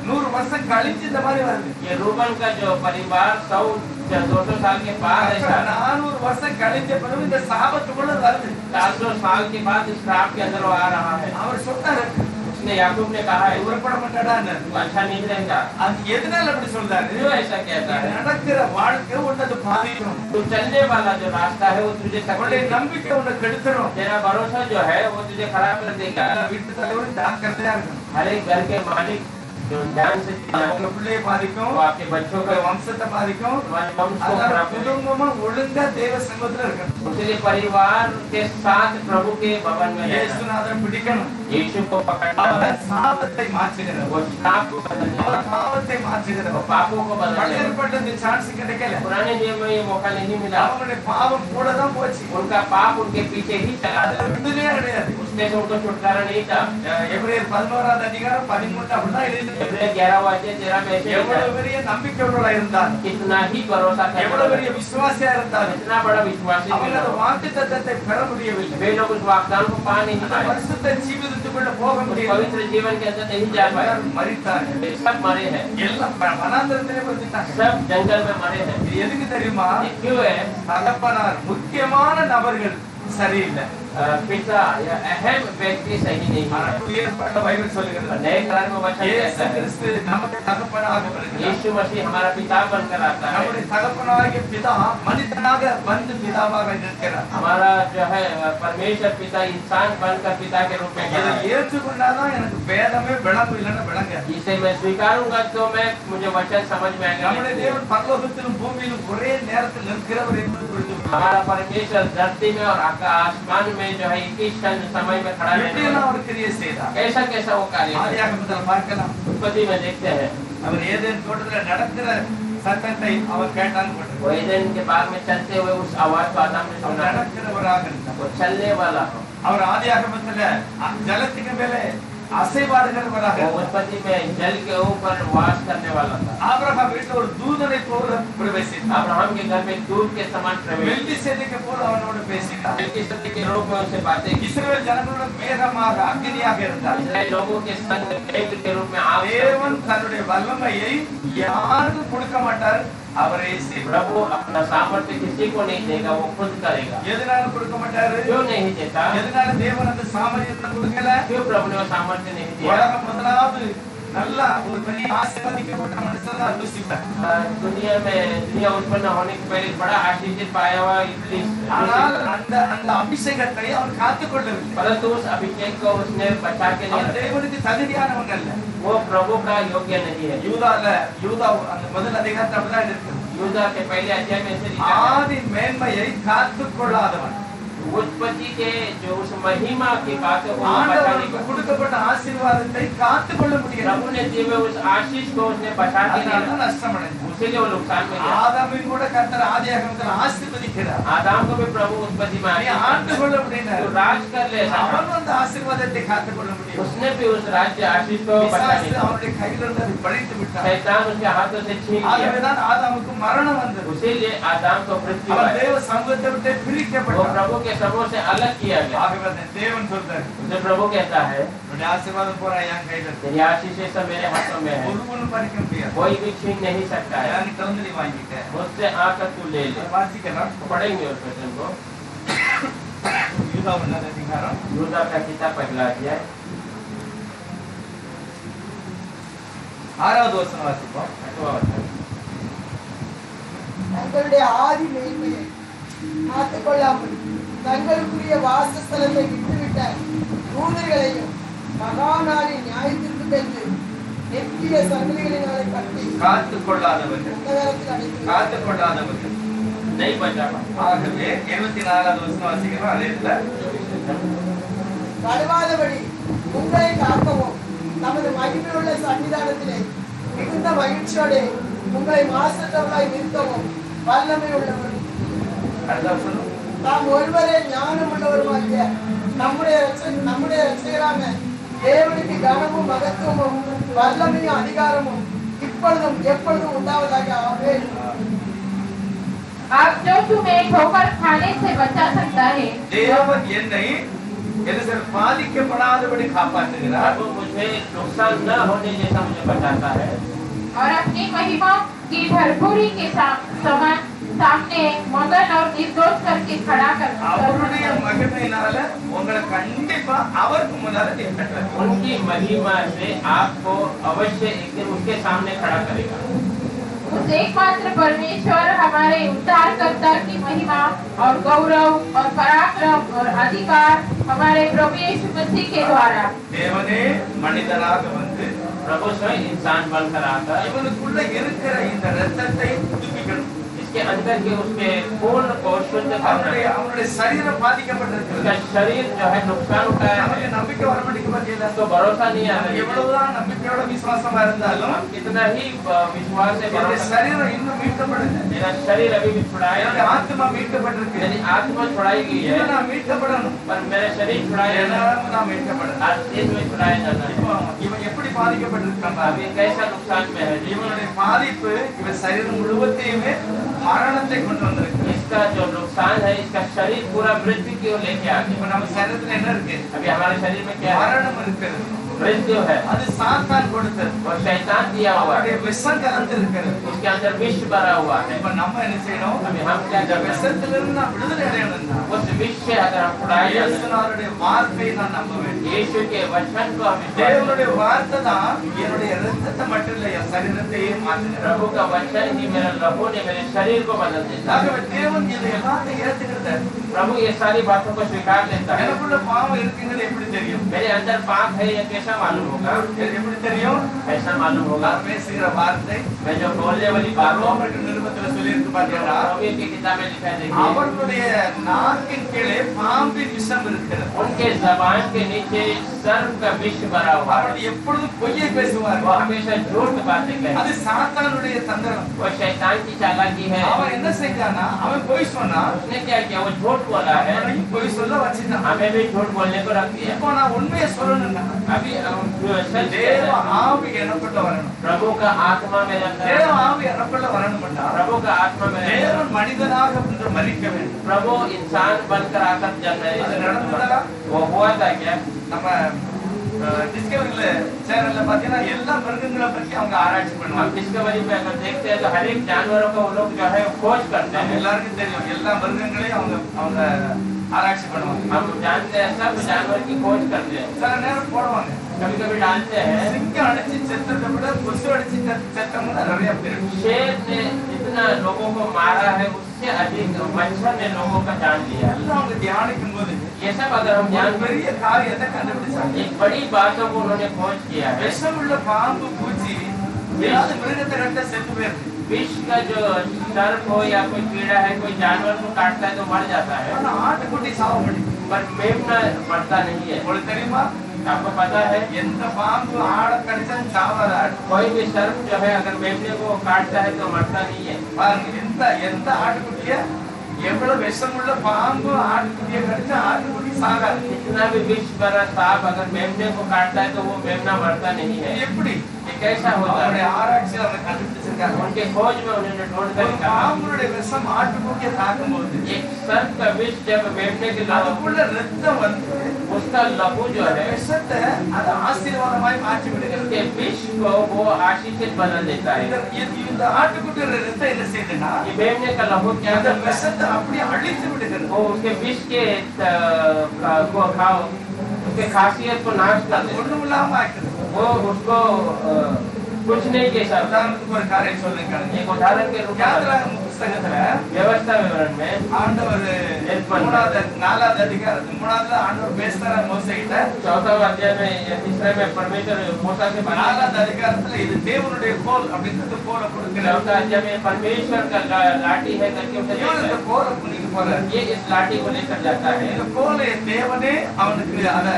100 வருஷம் கழிச்சு இந்த மாதிரி வருது. ये रूबन का जो परिवार 100-200 साल के बाद ऐसा 400 வருஷம் கழிஞ்ச பிறகு இந்த சாபத்துக்குள்ள வருது. 400 साल के बाद इस श्राप के अंदर वो आ रहा है। அவர் சொன்னாரு, उसने याकूब ने कहा है உருப்பட மாட்டாடான்னு. वो अच्छा नहीं रहेगा। அது எதனால அப்படி சொல்றாரு? क्यों ऐसा कहता है? நடக்கிற வாழ்க்கை உன்னது பாதிக்கும். तू चलने वाला जो रास्ता है वो तुझे உன்னுடைய तकलीफ, நம்பிக்கை உன்னை கெடுத்துரும். तेरा भरोसा जो है वो तुझे खराब कर देगा। வீட்டு தலைவர் ஜாக்கிரதையா இருக்கணும். हर एक घर के मालिक जो ध्यान से உங்க பிள்ளையை பாதிக்கும், वो आपके बच्चों உங்க का வம்சத்தை பாதிக்கும். तुम्हारे वंश को அதனால खराब करेगा। குடும்பமா ஒழுங்கா தேவ சமூகத்துல இருக்கணும். इसलिए परिवार के साथ प्रभु के भवन में रहना। இயேசுநாதரை பிடிக்கணும். यीशु को पकड़ना है, அவர் சாபத்தை மாற்றுகிறார். वो श्राप को बदलने அவர் वाला, பாவத்தை மாற்றுகிறார். वो पापों को बदलने वाला। பழையற்பட்ட சான்ஸ் கிடைக்கல. पुराने नियम में ये मौका नहीं मिला, அவங்களுடைய பாவம் கூட தான் போச்சு. उनका पाप उनके पीछे ही चला था, விடுதலையே கிடையாது. उसमें से उनको छुटकारा नहीं था। எபிரேயர் 11 அதிகாரம் 13 அப்படிதான் எழுதிருக்கு. इब्रानियों 11:13 में ऐसे लिखा எவ்வளவு है, பெரிய நம்பிக்கையோட இருந்தார், कितना ही भरोसा எவ்வளவு करने பெரிய விசுவாசியா இருந்தார், इतना बड़ा विश्वासी அவங்க थे அந்த लोग। வாக்குத்தத்தத்தை பெற முடியவில்லை. वे लोग उस वाग्दान को पा नहीं அந்த पाए, பரிசுத்த ஜீவிதத்துக்குள்ள போக उस முடியல. पवित्र जीवन के अंदर नहीं जा पाए। மரித்தார்கள். वे सब मरे हैं, எல்லாம் வனாந்தரத்திலே வந்துட்டாங்க. सब जंगल में मरे हैं। இது எதுக்கு தெரியுமா? ये क्यों है? தகப்பனார் முக்கியமான நபர்கள் சரியில்லை. पिता या अहम व्यक्ति सही नहीं ஆனா है। புதிய ஏற்பாட்டு பைபிள் சொல்லுகிறது, नए करार में वचन இயேசு कहता है கிறிஸ்து நமக்கு தகப்பனாக வருகிறார். यीशु मसीह हमारा पिता बनकर आता है। நம்முடைய தகப்பனாகிய பிதா மனிதனாக வந்து பிதாவாக இருக்கிறார். हमारा जो है परमेश्वर पिता इंसान बनकर पिता के रूप में இதை बना है। ஏற்றுக்கொண்டாதான் எனக்கு வேதமே விளங்கும், இல்லைன்னா விளங்காது. इसे मैं स्वीकारूंगा तो मैं मुझे वचन समझ में आएगा। நம்முடைய தேவன் பரலோகத்திலும் பூமியிலும் ஒரே நேரத்தில் நிற்கிறவர் என்பது புரிந்து கொள்ளுங்கள். हमारा परमेश्वर धरती में और आसमान में जो है एक ही क्षण समय में खड़ा रहने எப்படியெல்லாம் वाला। அவர் கிரியை செய்தார்? कैसा कैसा वो कार्य है? ஆதியாகமத்தில் பார்க்கலாம். उत्पत्ति में देखते हैं, அவர் ஏதேன் தோட்டத்தில் நடக்கிற சத்தத்தை அவர் கேட்டான்னு போட்டிருக்கு. वो एदेन के बाग में चलते हुए उस आवाज को आदम ने அவர் सुना, நடக்கிறவராக இருந்தார். वो चलने वाला हो। அவர் ஆதியாகமத்துல ஜலத்துக்கு மேலே அசைவாடுகிறவராக वो இருந்தார். उत्पत्ति में जल के ऊपर वास करने वाला था। ஆபிரகாம் வீட்டுல ஒரு தூதனை போல பிரவேசித்தார். अब्राहम के घर में दूध के समान प्रवेश, மெல்கிசேதேக்கை போல அவனோடு பேசினார். मेलकिसेदेक के रूप में उनसे बातें की। இஸ்ரவேல் ஜனங்களோட மேகமாக அக்னியாக இருந்தார். इस्राएल लोगों के संग मेघ के रूप में आप தேவன் தன்னுடைய வல்லமையை யாருக்கும் கொடுக்க மாட்டார், அவரே செய்வார். प्रभु अपना सामर्थ्य किसी को नहीं देगा, वो खुद करेगा। எதனால கொடுக்க மாட்டாரு? क्यों नहीं देता? எதனால தேவன் அந்த சாமர்த்தியத்தை கொடுக்கல? क्यों प्रभु ने वो सामर्थ्य नहीं दिया? உலகம் முதலாவது நல்லா ஒரு பெரிய ஆசீர்வதிக்கப்பட்ட மனுஷன் தான் லூசிபர். दुनिया उत्पन्न होने के पहले बड़ा आशीषित पाया हुआ इब्लीस, ஆனால் அந்த அபிஷேகத்தை அவன் காத்துக்கொள்ளவில்லை. परंतु उस अभिषेक को उसने बचा के नहीं அவன் रखा। தேவனுக்கு தகுதியானவன் அல்ல. वो प्रभु का योग्य नहीं है। யூதா அந்த முதல் அதிகாரத்துல அப்படிதான் இருக்கு. यूदा के पहले अध्याय में ऐसे लिखा है, ஆதி மேன்மையை காத்துக்கொள்ளாதவன். उत्पत्ति के जो उस महिमा की बात है वो बताने ஆண்டவருக்கு को கொடுக்கப்பட்ட ஆசீர்வாதத்தை காத்துக்கொள்ள முடியாது. प्रभु ने दिए हुए उस आशीष को उसने बचा के नहीं அதனால रखा, நஷ்டமடைந்தார். उसीलिए वो नुकसान में गया। ஆதாமையும் கூட கர்த்தர் ஆதியாகமத்தில் ஆசீர்வதிக்கிறார். आदम को भी प्रभु उत्पत्ति में நீ ஆண்டுகொள்ள அப்படின்னார். तो राज कर ले, அவன் அந்த ஆசீர்வாதத்தை காத்துக்கொள்ள முடியும். उसने भी उस राज्य आशीष को बचा பிசாசு लिया। அவனுடைய கையிலிருந்து அதை பறித்து விட்டான். शैतान उसके हाथों से छीन लिया, ஆகவேதான் ஆதாமுக்கு மரணம் வந்தது. इसीलिए आदम को मृत्यु அவன் आई। தேவ சமூகத்தை விட்டு वो பிரிக்கப்பட்டான். प्रभु के समूह से अलग किया गया। ஆகவே தேவன் சொல்றார், उसे प्रभु कहता है உன்னுடைய ஆசீர்வாதம் பூரா என் கையில இருக்கு. तेरी आशीष सब मेरे हाथों में है, ஒருவனும் பறிக்க முடியாது. कोई भी छीन नहीं सकता है। நான் திறந்து நீ வாங்கிட்ட. मुझसे आकर तू ले ले। வாசிக்கலாம். पढ़ेंगे उस वचन को, யூதா ஒன்றாம் அதிகாரம் यूदा का किताब पहला अध्याय 6வது வசனம் வாசிப்போம். 8वां वचन। தங்களுடைய ஆதி மேன்மையை காத்துக்கொள்ளாமல் தங்களுக்குரிய வாசஸ்தலத்தை விட்டுவிட்ட யூதர்களையும் மகாநாளின் நியாயத்திற்குக்கென்று நித்திய சங்கிலிகளினாலே கட்டி காத்துக்கொள்ளாதவர்கள் அந்தகாரத்தில் அடைத்து காத்துக்கொள்ளாதவர்கள். नहीं बचा। ஆகவே 74வது வசனம் வாசிக்கிறோம். அதே இடத்துல கழுவாதபடி உங்களை காக்கவும் நமது மகிமையுள்ள சன்னிதானத்திலே மிகுந்த மகிழ்ச்சியோடு உங்களை மாசற்றவர்களாய் நிறுத்தவும் வல்லமை உள்ளவர். அடுத்த வசனம். நாம் ஒருவரே ஞானம் உள்ளவருமாகிய நம்முடைய ரட்சகரான தேவனுக்கு கனமும் மகத்துவமும் வல்லமையும் அதிகாரமும் இப்பொழுதும் எப்பொழுதும் உண்டாவதாக. ஆமென். अब जो तुम्हें ठोकर खाने से बचा सकता है, தேவன் என்னை பாதிக்கப்படாதபடி காப்பாற்றுகிறார். वो मुझे नुकसान न होने जैसा मुझे बताता है, और अपनी महिमा की भरपूरी के समान सामने मगन और निर्दोष करके खड़ा அவருடைய कर மகிமையினால உங்களை கண்டிப்பா அவருக்கு முன்னால நிறுத்துறார். उनकी महिमा से आपको अवश्य एक दिन उसके सामने खड़ा करेगा। उस एकमात्र परमेश्वर हमारे उद्धारकर्ता की महिमा और गौरव और पराक्रम और अधिकार हमारे प्रभु यीशु मसीह के द्वारा தேவனே மனிதனாக வந்து प्रभु स्वयं इंसान बनकर आकर இவனுக்குள்ள இருக்கிற இந்த ரத்தத்தை புதுப்பிக்கணும். इसके अंदर के उसके पूर्ण को शुद्ध करना है। அவனுடைய சரீரம் பாதிக்கப்பட்டிருக்கிறது. उसका शरीर जो है नुकसान उठाया நமக்கு है, நம்பிக்கை வர மாட்டேங்குது பாத்தீங்களா? तो भरोसा नहीं आ रहा है। எவ்வளவுதான் நம்பிக்கையோட விசுவாசமா இருந்தாலும் हम कितना ही विश्वास से என்னுடைய भरोसा, சரீரம் இன்னும் மீட்கப்படுது. मेरा शरीर अभी भी छुड़ाया என்னுடைய है, ஆத்மா மீட்கப்பட்டிருக்கு. मेरी आत्मा छुड़ाई गई है, இன்னும் நான் மீட்கப்படணும். पर मेरा शरीर छुड़ाया है, எல்லாரும் நான் மீட்கப்படணும். आज दिन में छुड़ाया जाना है। இப்போ இவன் எப்படி பாதிக்கப்பட்டிருக்கான்? अभी कैसा नुकसान में है, இவனுடைய பாதிப்பு இவன் சரீரம் முழுவதையுமே மரணத்தை கொண்டு வந்திருக்கு. इसका जो नुकसान है, इसका शरीर पूरा मृत्यु की ओर लेके आ இப்ப गया। நம்ம சரீரத்துல என்ன இருக்கு? अभी हमारे शरीर में क्या है? மரணம் இருக்கிறது. मृत्यु है, அது சாத்தான் கொடுத்தது. और शैतान दिया हुआ அவருடைய है, விஷம் கலந்து இருக்கிறது. उसके अंदर विष भरा हुआ है। இப்ப நம்ம என்ன செய்யணும்? अभी हम क्या இந்த कर रहे हैं? விஷத்திலிருந்து நான் விடுதலை அடையணும்னா उस विष से अगर हम छुड़ाए जाते हैं, இயேசுவினுடைய வார்த்தையை நான் நம்ப வேண்டும். यीशु के वचन को हम विश्वास தேவனுடைய करें। வார்த்தை தான் என்னுடைய ரத்தத்தை மட்டும் இல்ல என் சரீரத்தையே மாற்றுகிறது. प्रभु का वचन ही मेरा लहू ने मेरे शरीर को बदल देता है। ஆகவே தேவன் இதை எல்லாத்தையும் ஏத்துக்கிறார். प्रभु ये सारी बातों को स्वीकार लेता है। எனக்குள்ள பாவம் இருக்குங்கிறது எப்படி தெரியும்? मेरे अंदर पाप है, ये कैसा मालूम होगा? இது எப்படி தெரியும்? ऐसा मालूम होगा, நான் பேசுகிற வார்த்தை मैं जो बोलने वाली बातों ரோமர்கள் நிருபத்துல சொல்லியிருக்கு பாத்தீங்களா? रोमियो की किताब में लिखा है, देखिए, அவர்களுடைய நாக்கின் கீழே பாம்பின் விஷம் இருக்கிறது. उनके जबान के नीचे सर्प का विष भरा हुआ है। அவர்கள் எப்பொழுதும் பொய்யை பேசுவார்கள். वो हमेशा झूठ बातें कहते அது हैं, சாத்தானுடைய தந்திரம். वो शैतान की चालाकी है। அவன் என்ன செஞ்சானா? அவன் பொய் சொன்னா उसने क्या किया? वो झूठ बोला है, அவனையும் பொய் சொல்ல வச்சுட்டான். हमें भी झूठ बोलने को रख दिया। இப்போ நான் உண்மையை சொல்லணும்னா अभी सच தேவ कहना है, ஆவி எனக்குள்ள வரணும். प्रभु का आत्मा मेरे अंदर தேவ आना है। ஆவி எனக்குள்ள வரணும்னா प्रभु का आत्मा मेरे अंदर, தேவன் மனிதனாக என்று மரிக்க வேண்டும். प्रभु इंसान बनकर आकर जन्म அது நடந்ததா? वो हुआ था क्या? நம்ம டிஸ்கவரியில சேனல்ல பாத்தீங்கன்னா எல்லா மிருகங்களை பத்தி அவங்க ஆராய்ச்சி हम பண்ணுவாங்க. डिस्कवरी पे अगर देखते हैं तो हर एक जानवरों को वो लोग जो है खोज करते நம்ம हैं। எல்லாருக்கும் தெரியும் எல்லா மிருகங்களையும் அவங்க ஆராய்ச்சி பண்ணுவாங்க. हम जानते हैं, सब जानवर की खोज करते हैं, சில நேரம் போடுவாங்க. कभी कभी डालते हैं। சிங்கம் அடிச்சு செத்ததை விட கொசு அடிச்சு செத்தவங்க தான் நிறைய பேர். शेर ने जितना लोगों को मारा है, उससे अधिक मच्छर ने लोगों का जान लिया। எல்லாம் அவங்க தியானிக்கும் போது ये सब अगर हम ஒரு ध्यान பெரிய காரியத்தை கண்டுபிடிச்சாங்க. एक बड़ी बातों को उन्होंने खोज किया है। விஷமுள்ள பாம்பு பூச்சி ஏதாவது மிருகத்தை கண்ட செத்து போயிருக்கு. विष का जो सर्प हो या कोई कीड़ा है, कोई जानवर को काटता है तो मर जाता है, ஆனா ஆட்டுக்குட்டி சாவ முடியும். पर मेमना मरता नहीं है। உங்களுக்கு தெரியுமா? आपको पता है எந்த பாம்பு ஆட கடிச்சா சாவாத ஆடு. कोई भी सर्प जो है अगर मेमने को काटता है तो मरता नहीं है। பாருங்க, எந்த ஆட்டுக்குட்டிய எவ்வளவு விஷமுள்ள பாம்பு ஆட்டுக்குட்டிய கடிச்சா ஆட்டுக்குட்டி சாகாது. कितना भी विष भरा सांप अगर मेमने को काटता है तो वो मेमना मरता नहीं है। எப்படி? ये कैसा होता அவருடைய है? ஆராய்ச்சியில அதை கண்டுபிடிச்சிருக்காங்க. उनके खोज में उन्होंने ढूंढ कर ஒரு निकाला। பாம்புடைய விஷம் ஆட்டுக்குட்டிய தாக்கும்போது एक सर्प का विष जब मेमने के लहू, அதுக்குள்ள ரத்தம் வந்து उसका लहू जो அந்த है விஷத்தை அது ஆசீர்வாதமாய் மாற்றி விடுகிறது. उसके विष को वो आशीषित बदल देता है। இந்த ஆட்டுக்குட்டியோட ரத்தம் என்ன செய்யுதுன்னா ये मेमने का लहू क्या அந்த करता है? விஷத்தை அப்படியே அழித்து விடுகிறது. वो उसके विष के को खाओ, उसके खासियत को नाश कर அது देता है। ஒண்ணும் இல்லாம ஆக்குது. वो उसको कुछ नहीं के साथ। உதாரணத்துக்கு ஒரு காரியம் சொல்லுங்க. एक उदाहरण के रूप में யாத்திராகம புஸ்தகத்துல व्यवस्था विवरण में ஆண்டவர் 4வது அதிகாரத்துல 3வதுல ஆண்டவர் பேசுறார் மோசேகிட்ட. 4वां अध्याय में या 3रे में परमेश्वर मूसा से बना। 4வது அதிகாரத்துல இது தேவனுடைய கோல் அப்படின்றது கோல கொடுக்கிறார். 4वां अध्याय में परमेश्वर का लाठी है करके उसे இவர் இந்த देता है। கோலை புனிக்கு போறார். ये इस लाठी को लेकर जाता है। இந்த கோலை தேவனே அவனுக்கு அத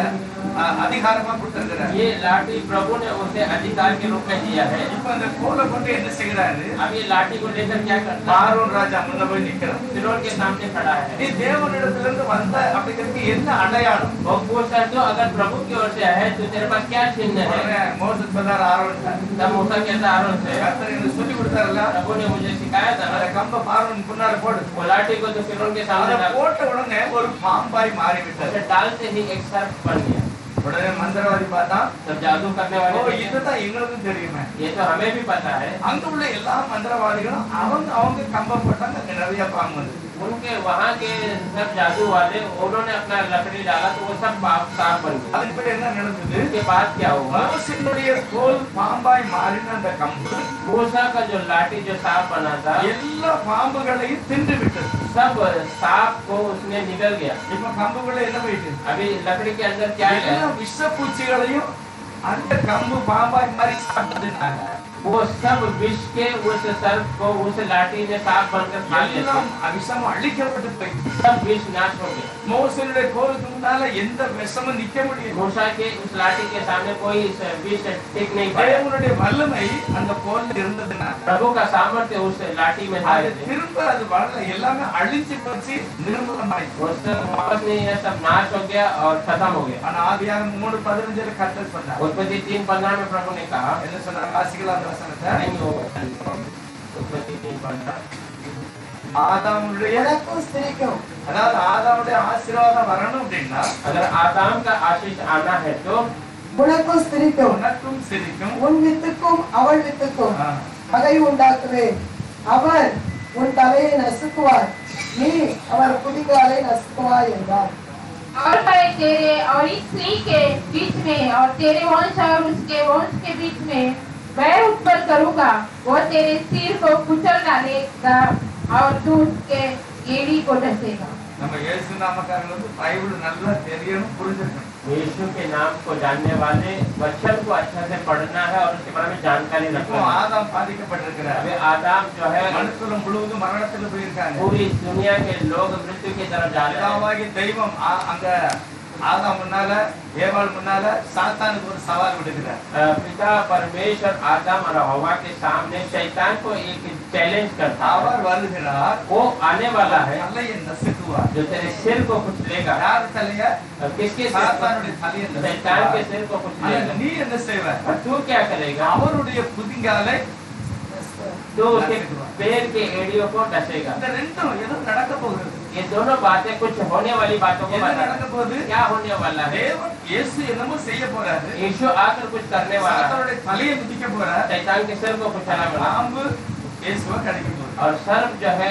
அதிகாரமா கொடுத்திருக்கிறார். ये लाठी प्रभु ने उसे अधिकार के रूप में दिया है। இப்ப இந்த கோலை கொண்டு என்ன செய்யறாரு? अब ये लाठी को लेकर क्या करता है? ஆரோன் ராஜா முன்ன போய் நிக்கிறார். फिरौन के सामने खड़ा है। நீ தேவனிடத்திலிருந்து வந்த அப்படிங்கிறதுக்கு என்ன அடையாளம்? वो पूछता है तो अगर प्रभु की ओर से है तो तेरे पास क्या चिन्ह है? உடனே மோசஸ் சொன்னார் ஆரோன். तब मूसा कहता आरोन से, கர்த்தர் எனக்கு சொல்லி கொடுத்தாருல, प्रभु ने मुझे सिखाया था அந்த கம்ப ஆரோன் முன்னால போடு. वो लाठी को तो फिरौन के सामने அதை डाल, போட்ட உடனே ஒரு பாம்பாய் மாறிவிட்டது. उसे डालते ही एक सर्प बन गया। உடனே மந்திரவாதி பார்த்தா, तब जादू करने ஓ वाले देखे, இதுதான் எங்களுக்கும் தெரியுமே. ये तो हमें भी पता है। அங்க உள்ள எல்லா மந்திரவாதிகளும் அவங்க கம்பம் போட்டாங்க, அங்க நிறைய பாம்பு வந்து. उनके वहाँ के सब जादू वाले उन्होंने अपना लकड़ी डाला तो वो सब सांप बन गए। அதுக்கு என்ன நடந்தது? उसके बाद क्या हुआ? மோசேயினுடைய கோல் பாம்பாய் மாறின அந்த கம்பு मूसा का जो लाठी जो सांप बना था எல்லா பாம்புகளையும் தின்று விட்டது. सब सांप को उसने निगल गया। இப்ப கம்புக்குள்ள என்ன போயிட்டு? अभी लकड़ी के अंदर क्या है? எல்லா விஷப்பூச்சிகளையும் அந்த கம்பு பாம்பாய் மாதிரி சாப்பிட்டதுனால वो सब विष के उस सर्प को उस लाठी ने सांप बनकर खा लिया। எல்லாம் விஷம் அழிக்கப்பட்டு போயிட்டு. सब विष नाश हो गया। மோசேயுடைய கோலுக்கு முன்னால எந்த விஷமும் நிக்க முடியல. मूसा के उस लाठी के सामने कोई विष टिक नहीं पाया। தேவனுடைய வல்லமை அந்த கோல்ல இருந்ததுனால प्रभु का सामर्थ्य उस लाठी में था। அது திரும்ப அது வளர எல்லாமே அழிஞ்சு போச்சு, நிர்மூலமாயிடுச்சு. वो सब वापस नहीं है, सब नाश हो गया और खत्म हो गया। ஆனா ஆதியாகமம் 3:15 கர்த்தர் சொன்னார். उत्पत्ति 3:15 में प्रभु ने कहा, என்ன சொன்னார்? வாசிக்கலாம் அந்த வசனத்தை. नहीं वो उत्पत्ति 3:15 ஆதாமுடைய உனக்கும் ஸ்திரிக்கும் அதாவது ஆதாமுடைய ஆசீர்வாதம் வரணும் அப்படின்னா अगर आदाम का आशीष आना है तो உனக்கும் ஸ்திரிக்கும் உனக்கும் சிரிக்கும். உன் வித்துக்கும் அவள் வித்துக்கும் ஆ. பகை உண்டாக்குவேன். அவர் உன் தலையை நசுக்குவார், நீ அவர் குதிகாலை நசுக்குவாய் என்றார். और मैं तेरे और इस स्त्री के बीच में और तेरे वंश और उसके वंश के बीच में बैर उत्पन्न करूंगा। वो तेरे सिर को कुचल डालेगा और तू उसके एड़ी को डसेगा। நம்ம இயேசு நாமக்காரங்க வந்து பைபிள் நல்லா தெரியணும், புரிஞ்சிருக்கணும். यीशु के नाम को जानने वाले वचन को अच्छा से पढ़ना है और उसके बारे में जानकारी இப்போ रखना है। ஆதாம் பாதிக்கப்பட்டிருக்கிறார். अभी आदाम जो है மனுக்குலம் முழுவதும் மரணத்துல போயிருக்காங்க. पूरी दुनिया के लोग मृत्यु की तरफ जा रहे हैं। பிதாவாகிய தெய்வம் அங்க ஆதாம் முன்னால ஏவாள் முன்னால சாத்தானுக்கு ஒரு சவால் விடுகிறார். पिता परमेश्वर आदम और हवा के सामने शैतान को एक चैलेंज करता है। அவர் வருகிறார், वो आने वाला है தலையை நசுக்குவார். जो तेरे सिर को कुचलेगा। யார் தலைய? किसके सिर को? சாத்தானுடைய தலையை शैतान के நசுக்குவார். सिर को ஆனா कुचलेगा। நீ என்ன செய்வ? और तू क्या करेगा? அவருடைய குதிங்காலை तू उसके पैर के एड़ियों को डसेगा। இந்த ரெண்டும் ஏதோ நடக்க போகுது. ये दोनों बातें कुछ होने वाली बातों को என்ன बता। நடக்க போகுது? क्या होने वाला है? தேவன் இயேசு என்னமோ செய்ய போறாரு. यीशु आकर कुछ करने वाला है। சாத்தானுடைய தலையை மிதிக்க போறார். शैतान के सिर को कुचलने वाला है। பாம்பு இயேசுவை கடிக்க போகுது. और सर्प जो है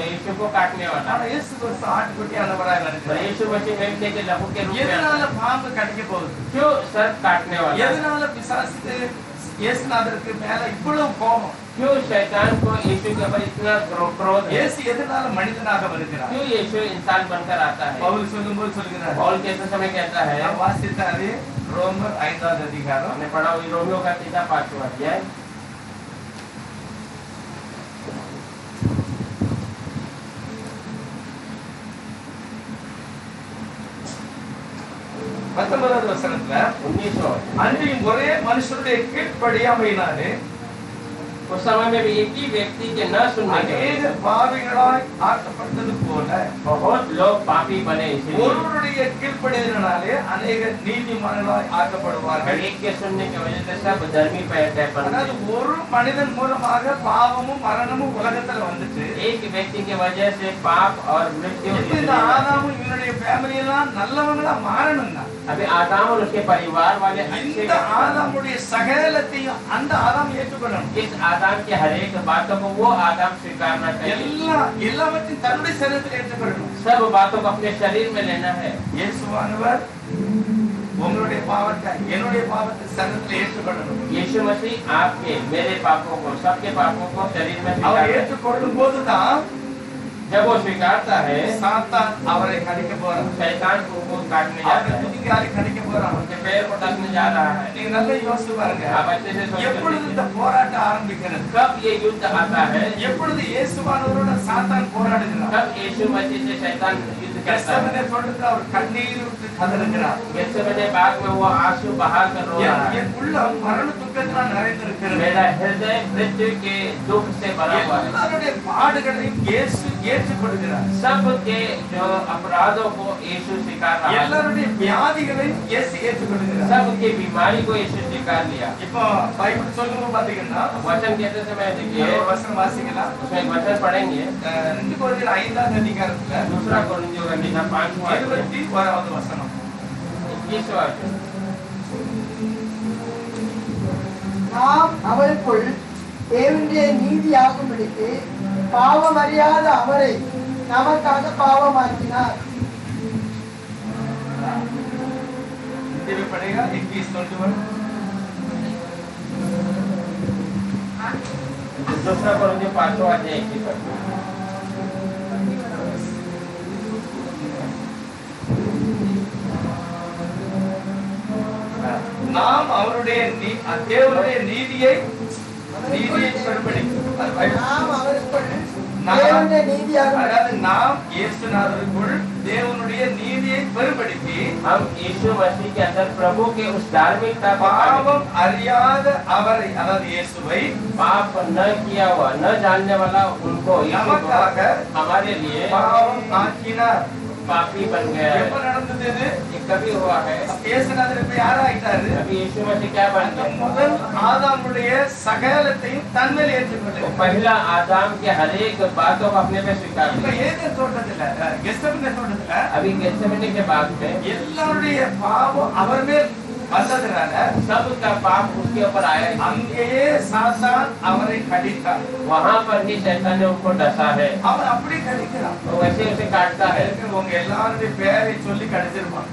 यीशु को काटने वाला ஆனா है। இயேசு ஒரு ஆட்டுக்குட்டியானவராய் तो வருகிறார். यीशु मसीह मेमने के लहू के रूप में எதனால பாம்பு கடிக்க போகுது? क्यों सर्प काटने वाला है? எதனால பிசாசுக்கு இயேசுநாதருக்கு மேல இவ்வளவு கோபம்? क्यों शैतान को यीशु के ऊपर इतना क्रोध है? இயேசு எதனால மனிதனாக வருகிறார்? क्यों यीशु इंसान बनकर आता है? பவுல் சொல்லும்போது சொல்லுகிறார். पौल कहते समय कहता है, நான் வாசித்தாரு ரோமர் 5வது அதிகாரம் हमने पढ़ा हुई रोमियो का 3वां 5वां अध्याय 19வது வசனத்துல 19 அன்றியும் ஒரே மனுஷருடைய கீழ்ப்படியாமையினாலே उस समय में भी एक ही व्यक्ति के न सुनने के அநேக பாவிகளாய் ஆக்கப்பட்டது போல बहुत लोग पापी बने, इसलिए ஒருவருடைய கீழ்ப்படிதலினாலே अनेक நீதிமான்களாய் ஆக்கப்படுவார்கள். एक के सुनने की वजह से सब धर्मी पैदा அதாவது बनते। ஒரு மனிதன் மூலமாக பாவமும் மரணமும் உலகத்துல வந்துச்சு. एक व्यक्ति की वजह से पाप और मृत्यु இப்ப இந்த ஆதாமும் இவனுடைய ஃபேமிலி எல்லாம் நல்லவங்களா மாறணும்னா अभी आदाम और उसके परिवार वाले अच्छे இந்த ஆதாமுடைய சகலத்தையும் அந்த ஆதாம் ஏற்றுக்கொள்ளணும். इस आदाम की हर एक बातों को वो आदाम स्वीकारना चाहिए, எல்லாவற்றையும் தன்னுடைய சரீரத்தில் ஏற்றுக்கொள்ளணும். सब बातों को अपने शरीर में लेना है। இயேசுவானவர் உங்களுடைய பாவத்தை என்னுடைய பாவத்தை சரீரத்தில் ஏற்றுக்கொள்ளணும். यीशु मसीह आपके मेरे पापों को सबके पापों को शरीर में அவர் स्वीकार करता ஏற்றுக்கொள்ளும் போதுதான் है। जब वो स्वीकारता है சாத்தான் அவரை கடிக்க போறான். शैतान को उनको काटने அவரை जाता है, குதிகாலை கடிக்க போறான். उनके पैर को डसने जा रहा है। நீங்க நல்லா யோசிச்சு பாருங்க. आप अच्छे से सोच எப்பொழுது कर இந்த देखिए, போராட்டம் ஆரம்பிக்கிறது? कब ये युद्ध आता है, எப்பொழுது இயேசுவானவரோட சாத்தான் போராடுகிறார்? कब यीशु मसीह से शैतान युद्ध करता है। கெத்செமனே தோட்டத்தில் அவர் கண்ணீர் விட்டு கதறுகிறார். गेत्सेमने बाग में वो आंसू बहा कर रो रहा है। என் உள்ளம் மரண துக்கத்தினால் நிறைந்திருக்கிறது. मेरा हृदय मृत्यु के दुख से भरा हुआ है। எல்லாருடைய பாடுகளையும் இயேசு ஏற்றுக்கொள்கிறார். सबके जो अपराधों को यीशु स्वीकार रहा है, எல்லாருடைய வியாதிகளையும் இயேசு ஏற்றுக்கொள்கிறார். सबकी बीमारी को यीशु स्वीकार लिया। இப்போ பைபிள் சொல்லும்போது பாத்தீங்கன்னா वचन कहते समय देखिए, ஒரு வசனம் வாசிக்கலாம். उसमें एक वचन पढ़ेंगे, 2 கொரிந்தியர் 5வது அதிகாரத்துல दूसरा कोरिन्थियों का लिखा 5वां अध्याय 21வது வசனம். 21वां अध्याय। நாம் அவருக்குள் தேவனுடைய நீதியாகும்படிக்கு பாவம் அறியாத அவரை நமக்காக பாவமாக்கினார். हिंदी में पढ़ेगा 21:21. दूसरा कोरिन्थियों 5वां अध्याय 21 पद। நாம் அவருடைய தேவனுடைய நீதியை பெறும்படி நாம் அவருக்குள் தேவனுடைய நீதியாகும்படி அதாவது நாம் இயேசுநாதருக்குள் தேவனுடைய நீதியை பெறும்படிக்கு हम यीशु मसीह के अंदर प्रभु के उस धार्मिकता को पाने, பாவம் அறியாத அவரை அதாவது இயேசுவை पाप न किया हुआ न जानने वाला उनको यीशु को நமக்காக हमारे लिए பாவம் ஆக்கினார். पापी बन गया எப்ப है। நடந்தது இது? ये कभी हुआ है, இயேசுநாதர் இப்ப யாராயிட்டாரு? अभी यीशु मसीह क्या बन அந்த गए? முதல் ஆதாமுடைய சகலத்தையும் தன்மேல் वो ஏற்றுக்கொண்டார். पहला आदाम के हर एक बातों को अपने में स्वीकार இப்ப किया। ஏதேன் தோட்டத்துல கெத்செமனே தோட்டத்துல अभी गेत्सेमनी के बाग में எல்லாருடைய பாவம் அவர் மேல் வந்ததுனால सबका पाप उसके ऊपर आया, அங்கேயே சாத்தான் அவரை கடித்தார். वहाँ पर ही शैतान ने उनको डसा है, அவன் அப்படி கடிக்கிறான். तो वैसे उसे काटता है। உங்க எல்லாருடைய பேரை சொல்லி கடிச்சிருப்பான்.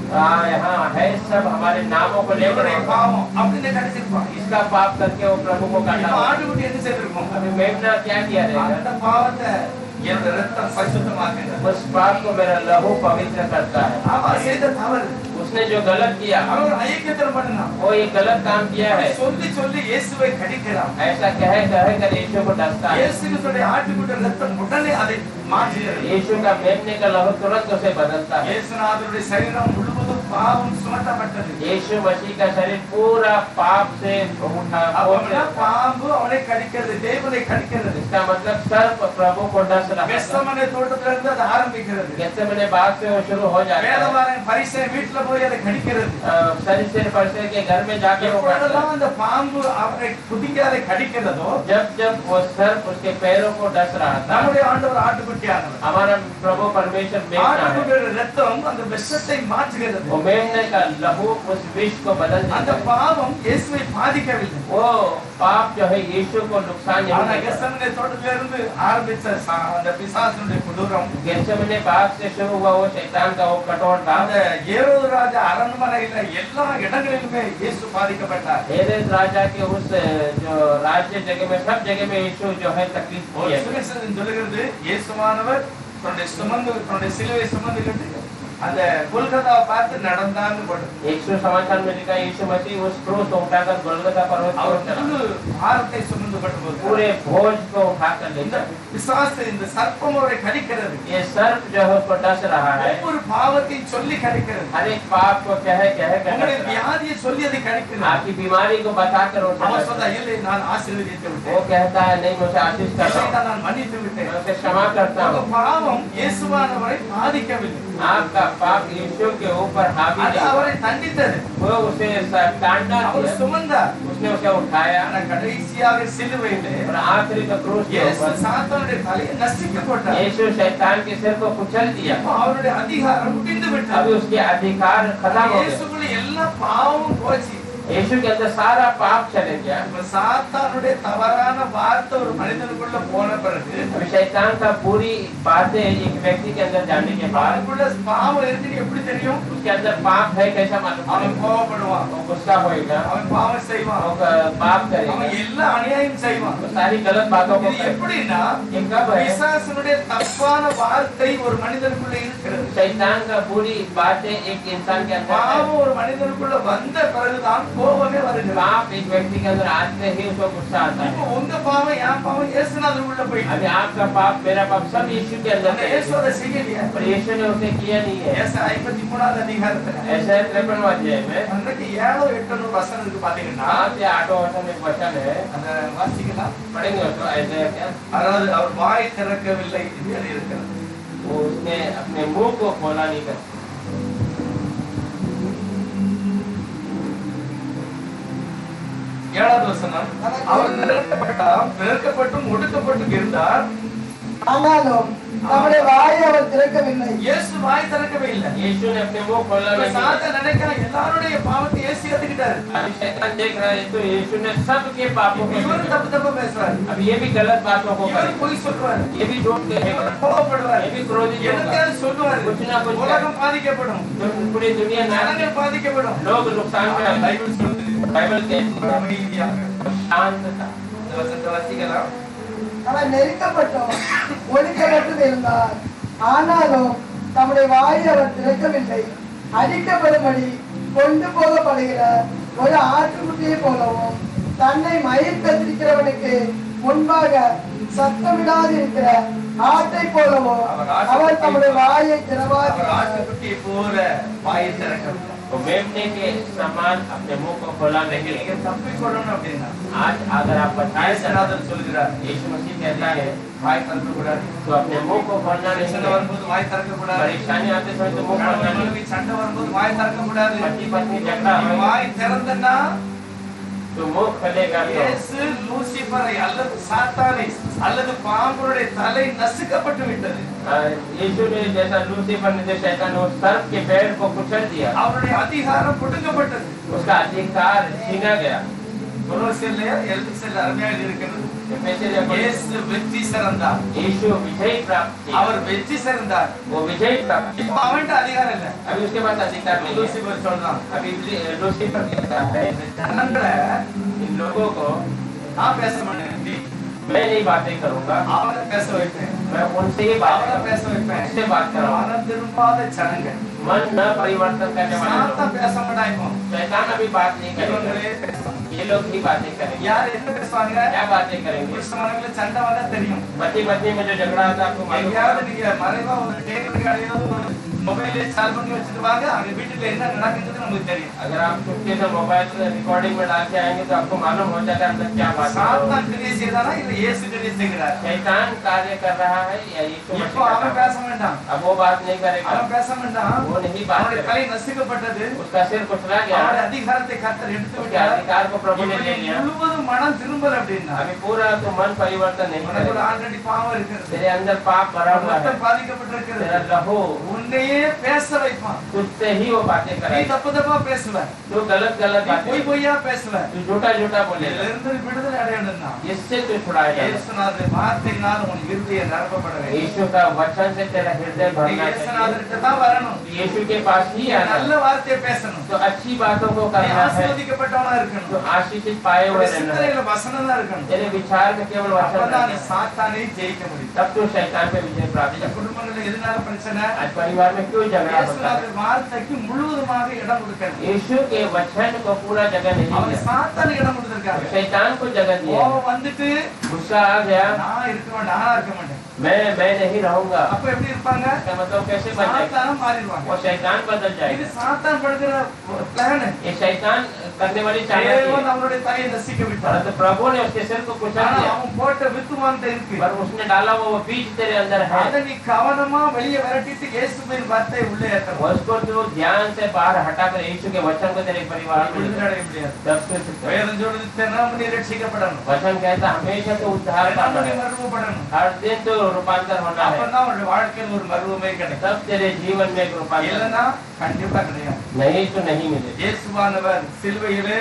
यहाँ है सब हमारे नामों को लेकर இவருடைய பாவம் அப்படின்னு கடிச்சிருப்பான். इसका पाप करके वो प्रभु को இப்ப काटा। ஆட்டுக்குட்டி என்ன செய்திருக்கும்? अभी मेमना क्या किया रहेगा? அந்த பாவத்தை என்னோட ரத்தம் பரிசுத்தமாக்குகிறது. उस पाप को मेरा लहू पवित्र करता है। அவன் செய்த தவறு. उसने जो गलत किया, அவன் ஐக்கியத்தில் பண்ணான். वो ये गलत काम किया है, சொல்லி சொல்லி இயேசுவை கடிக்கிறான். ऐसा कह कर यीशु को डसता है। இயேசுவினுடைய ஆட்டுக்குட்டி ரத்தம் உடனே அதை மாற்றுகிறது. यीशु का मेमने का लहू तुरंत उसे बदलता है। இயேசுநாதருடைய சரீரம் முழுவதும் பாவம் சுமத்தப்பட்டது. यीशु मसीह का शरीर पूरा पाप से उठा அப்படின்னா பாம்பு அவனை கடிக்கிறது, தேவனை கடிக்கிறது. इसका मतलब सर्प प्रभु को डस रहा है। கெத்செமனே தோட்டத்துல இருந்து அது ஆரம்பிக்கிறது. गेत्सेमने बाग से वो शुरू हो जाता है। வேதபாரன் பரிசேயன் வீட்டுல போய் அதை கடிக்கிறது. फरीसी फरीसी के घर में जाके वो काटता எப்பொழுதெல்லாம் அந்த பாம்பு அவனை குதிக்காதை கடிக்கிறதோ है। जब जब वो सर्प उसके पैरों को डस रहा था, நம்முடைய ஆண்டவர் ஆட்டுக்குட்டியானவர். हमारा प्रभु परमेश्वर मेमना है। ஆட்டுக்குட்டியோட ரத்தம் அந்த விஷத்தை மாற்றுகிறது. वो मेमने का लहू उस विष को बदल அந்த देता है। பாவம் இயேசுவை பாதிக்கவில்லை. वो पाप जो है यीशु को नुकसान ஆனா नहीं देता। கெத்செமனே தோட்டத்துல இருந்து ஆரம்பிச்ச அந்த பிசாசுடைய கொடூரம் गेत्सेमने बाग से शुरू हुआ वो शैतान का वो कठोर था। அந்த ஏரோது ராஜா அரண்மனையில எல்லா இடங்களிலுமே இயேசு பாதிக்கப்பட்டார். हेरोद राजा के उस जो राज्य जगह में सब जगह में यीशु जो है तकलीफ ஒரு किया। சுவிசேஷம் சொல்லுகிறது இயேசுவானவர் தன்னுடைய சிலுவை சுமந்து கொண்டு அந்த கொல்கத்தாவை பார்த்து நடந்தான்னு போட்டு 100 समाचार में लिखा यीशु मसीह उस क्रूस को उठाकर गोलगोथा पर्वत पर அவர் चढ़ा। முழு பாரத்தை சுமந்து கொண்டு போகிறார். पूरे बोझ को उठाकर ले இந்த चला। பிசாசு இந்த சர்ப்பம் அவரை கடிக்கிறது. ये सर्प जो है उसको डस रहा है, ஒவ்வொரு பாவத்தையும் சொல்லி கடிக்கிறது. हर एक पाप को कह உங்களுடைய कर डस रहा है। வியாதியை சொல்லி அதை கடிக்கிறது. आपकी बीमारी को बताकर उसे அவர் डस சொல்றா रहा है। இல்லை நான் ஆசீர்வதித்து वो விட்டேன். कहता है नहीं, मुझे आशीष कर இல்லை, दो, நான் மன்னித்து விட்டேன். मैं उसे क्षमा करता உங்க हूँ। பாவம் இயேசுவானவரை பாதிக்கவில்லை. आपका पाप यीशु के ऊपर हावी அது नहीं அவரை हुआ। தண்டித்தது. वो उसे काटना அவர் दिया, சுமந்தார். उसने उसे उठाया ஆனா கடைசியாக சிலுவையிலே और आखिरी तो क्रूस के இயேசு ऊपर சாத்தானுடைய தலையை நசுக்கி போட்டார். यीशु शैतान के सिर को कुचल दिया। இப்போ அவருடைய அதிகாரம் முடிந்து अभी விட்டது. उसके अधिकार खत्म हो गए। இயேசுக்குள்ள எல்லா பாவமும் போச்சு. यीशु के अंदर सारा पाप चले गया। இப்ப சாத்தானுடைய தவறான வார்த்தை ஒரு மனிதனுக்குள்ள போன பிறகு अभी शैतान का पूरी बातें एक व्यक्ति के अंदर जाने के बाद அவனுக்குள்ள பாவம் இருக்குன்னு எப்படி தெரியும்? उसके अंदर पाप है कैसा मालूम அவன் पड़ेगा? கோபப்படுவான், वो गुस्सा होएगा, அவன் பாவம் செய்வான், वो पाप அவன் करेगा, எல்லா அநியாயம் செய்வான். वो सारी गलत बातों को இது करेगा। எப்படின்னா ये कब है? பிசாசனுடைய தப்பான வார்த்தை ஒரு மனிதனுக்குள்ள இருக்கிறது. शैतान का पूरी बातें एक इंसान के अंदर है। பாவம் ஒரு மனிதனுக்குள்ள வந்த பிறகுதான் கோபமே வருகிறது. पाप एक व्यक्ति के अंदर आते ही उसको गुस्सा आता இப்போ है। உங்க பாவம் என் பாவம் இயேசுநாதருக்குள்ள போயிட்டு अभी आपका पाप मेरा पाप सब यीशु के अंदर அந்த है। இயேசு அதை செய்யலையா? पर यीशु ने उसे किया नहीं है। ஏசாயா 53வது அதிகாரத்துல ऐसा 53वां अध्याय में அன்றைக்கு 7 8 வசனம் இருக்கு பாத்தீங்கன்னா 7 से 8 वचन में एक वचन है, அந்த வாசிக்கலாம். पढ़ेंगे उसको। ऐसे क्या அதாவது அவர் வாய் திறக்கவில்லை என்று எழுதியிருக்கிறது. वो उसने अपने मुंह को खोला नहीं कर। 7வது வசனம் அவர் வெறுக்கப்பட்டும் ஒடுக்கப்பட்டும் இருந்தார். ஆனாலும் நம்முடைய வாயை அவர் திறக்கவில்லை. இயேசு வாய் திறக்கவே இல்லை. यीशु ने अपने मुंह खोला இப்ப नहीं। சாத்தான் நினைக்கிறான் எல்லாருடைய பாவத்தை இயேசு ஏத்துக்கிட்டாரு. अभी शैतान देख रहा है तो यीशु ने सबके पापों को இவரு लिया। தப்பு தப்பா பேசுறாரு, अब ये भी गलत बातों को இவரு करेगा, பொய் சொல்றாரு, ये भी झूठ कहेगा, இவரு கோபப்படுவாரு, ये भी क्रोधित होगा, என்னத்தையாவது சொல்லுவாரு. कुछ ना कुछ உலகம் பாதிக்கப்படும், तो पूरी दुनिया नाश ஜனங்கள் பாதிக்கப்படும். लोग नुकसान में आएंगे। பைபிள் சொல்லுது बाइबल के அமைதியாக शांतता। இந்த வசனத்தை வாசிக்கலாம். அவர் நெருக்கப்பட்டோம் ஒடுக்கப்பட்டும் இருந்தார். ஆனாலும் தம்முடைய வாயை அவர் திறக்கவில்லை. அடிக்கப்படும்படி கொண்டு போகப்படுகிற ஒரு ஆட்டுக்குட்டியை போலவும் தன்னை மயிர் கத்திரிக்கிறவனுக்கு முன்பாக சத்தமிடாது இருக்கிற ஆட்டை போலவும் அவர் தம்முடைய வாயை அவர் திறவார். ஆட்டுக்குட்டியை போல வாயை திறக்கவில்லை. वो मेमने के समान अपने मुंह को खोला नहीं। நீங்க தப்பிக்கொள்ளணும் அப்படின்னா आज अगर आप बचाए இயேசுநாதர் சொல்கிறார், यीशु मसीह कहता है வாய் திறக்கக்கூடாது. तो अपने मुंह को खोलना नहीं பிரச்சனை है। வரும்போது வாய் திறக்கக்கூடாது. परेशानी आते समय तो मुंह खोलना கணவன் नहीं மனைவி சண்டை வரும்போது வாய் திறக்கக்கூடாது. है। पति पत्नी झगड़ा நீ हो வாய் திறந்தனா तो मुंह खोलेगा तो இயேசு லூசிபரை அல்லது சாத்தானை அல்லது பாம்புடைய தலை நசுக்கப்பட்டு விட்டது. यीशु ने जैसा लूसीफर ने जो शैतान ने उस सर्प के पैर को कुचल दिया, அவருடைய அதிகாரம் புடுங்கப்பட்டது. उसका अधिकार छीना गया। கொலோசியர்ல எல்பிசல் அருமையாக இருக்கிறது. एफेसियों में இயேசு வெற்றி சிறந்தார். यीशु विजय प्राप्त किया, அவர் வெற்றி சிறந்தார். वो विजय प्राप्त किया। இப்ப அவன்கிட்ட அதிகாரம் இல்ல. अभी उसके पास अधिकार नहीं है। லூசிபர் சொல்றான், अभी लूसीफर कहता है ஜனங்களை इन लोगों को நான் பேச மாட்டேன், मैं नहीं बातें करूंगा, அவரை பேச வைப்பேன், मैं उनसे ही बात அவரை பேச வைப்பேன். उससे बात कराऊंगा। மனம் திரும்பாத ஜனங்கள் मन न परिवर्तन करने वाले சாத்தா लोग, பேச மாட்டாங்க. शैतान अभी बात नहीं करेगा, இவங்களே பேசுவாங்க. ये लोग ही बातें करेंगे। யார் என்ன பேசுவாங்க? क्या बातें करेंगे? கிறிஸ்தவனுக்கு சண்டை வந்தா தெரியும். पति पत्नी में जो झगड़ा आता है आपको मालूम எங்கேயாவது है? நீங்க மறைவா ஒரு டேபிள் கடையோ மொபைலே சார்ஜ் பண்ணி வச்சுட்டு வாங்க, அங்க வீட்டுல என்ன நடக்குதுன்னு நமக்கு தெரியும். अगर आप चुपके से मोबाइल से रिकॉर्डिंग में डाल के आएंगे तो आपको मालूम हो जाएगा अंदर क्या बात है। சாத்தான் கிரியை செய்தானா இல்ல இயேசு கிரியை செய்கிறார்? शैतान कार्य कर रहा है या यीशु मसीह இப்போ कर அவன் रहा है? பேச வேண்டாம், अब वो बात नहीं करेगा, அவன் பேச வேண்டாம். वो नहीं बात அவனுடைய करेगा। தலை நசுக்கப்பட்டது, उसका सिर कुचला गया, அவனுடைய அதிகாரத்தை கர்த்தர் எடுத்து उसके விட்டார். अधिकार को प्रभु ने ले लिया। முழுவதும் மனம் திரும்பல அப்படின்னா अभी पूरा तो मन परिवर्तन नहीं உனக்கு करेगा। ஆல்ரெடி பாவம் இருக்கிறது, तेरे अंदर पाप भरा हुआ है, ரத்தம் பாதிக்கப்பட்டிருக்கிறது. तेरा लहू உன்னையே பேச வைப்பான். तुझसे ही वो बातें நீ कराएगा। தப்பு தப்பா பேசுவ, तू गलत गलत நீ பொய் बातें, பொய்யா பேசுவ. तू झूठा झूठा இதுல बोलेगा, இருந்து விடுதலை அடையணும்னா इससे तू छुड़ाया जाएगा। இயேசுநாதர் வார்த்தையினால் உன் இருதயம் நிரப்பப்பட வேண்டும். यीशु का वचन से तेरा हृदय நீ भरना चाहिए। இயேசுநாதர்கிட்ட தான் வரணும். यीशु के पास ही आना நல்ல है। வார்த்தையை பேசணும். तो अच्छी बातों को நீ करना है, ஆசீர்வதிக்கப்பட்டவனா तो இருக்கணும். आशीषित पाए हुए உன்னுடைய रहना है। சிந்தனையில வசனம் தான் இருக்கணும். तेरे विचार में केवल वचन அப்பதான் रहना நீ है। சாத்தானை ஜெயிக்க முடியும். तब तो शैतान पे विजय प्राप्त இந்த कर। குடும்பங்கள்ல எதனால பிரச்சனை? आज परिवार में क्यों झगड़ा होता है? இயேசுவின் வார்த்தைக்கு முழுவதுமாக இடம் கொடுக்கிறது. यीशु के वचन को पूरा जगह नहीं அவன் दिया, சாத்தானுக்கு இடம் கொடுத்திருக்காரு. शैतान को जगह दिया। கோபம் வந்துட்டு गुस्सा आ गया, நான் நானா இருக்க மாட்டேன். मैं नहीं रहूंगा, அப்ப எப்படி இருப்பாங்க? इसका मतलब कैसे बन जाएगा? சாத்தானா மாறிடுவாங்க. वो शैतान बदल இது जाएगा। சாத்தான் படுகிற பிளான். ये शैतान करने वाली चाल है, தேவன் அவருடைய தலையை நசிக்க விட்டார். परंतु प्रभु ने उसके सिर को कुचल ஆனா दिया, அவன் போட்ட வித்துவான்ட்ட இருக்கு. पर उसने डाला वो बीज तेरे अंदर है, அதை நீ கவனமா வெளியே விரட்டிட்டு இயேசுவின் வார்த்தையை உள்ளே ஏற்றணும். उसको जो ध्यान से बाहर हटाकर यीशु के वचन को तेरे परिवार में விடுதலை அடைய முடியாது. तब से सिद्ध। வேதம் சொல்லுது தினமும் நீ ரட்சிக்கப்படணும். वचन कहता हमेशा तो उद्धार पाना தினமும் நீ है, மறுரூபப்படணும். हर दिन तो रूपांतर होना है, அப்பதான் உன்னுடைய வாழ்க்கையில் ஒரு மறுரூபமே கிடைக்கும். तब तेरे जीवन में एक रूपांतर, இல்லைன்னா கண்டிப்பா கிடையாது. नहीं तो नहीं मिले। இயேசுவானவர் சிலுவையிலே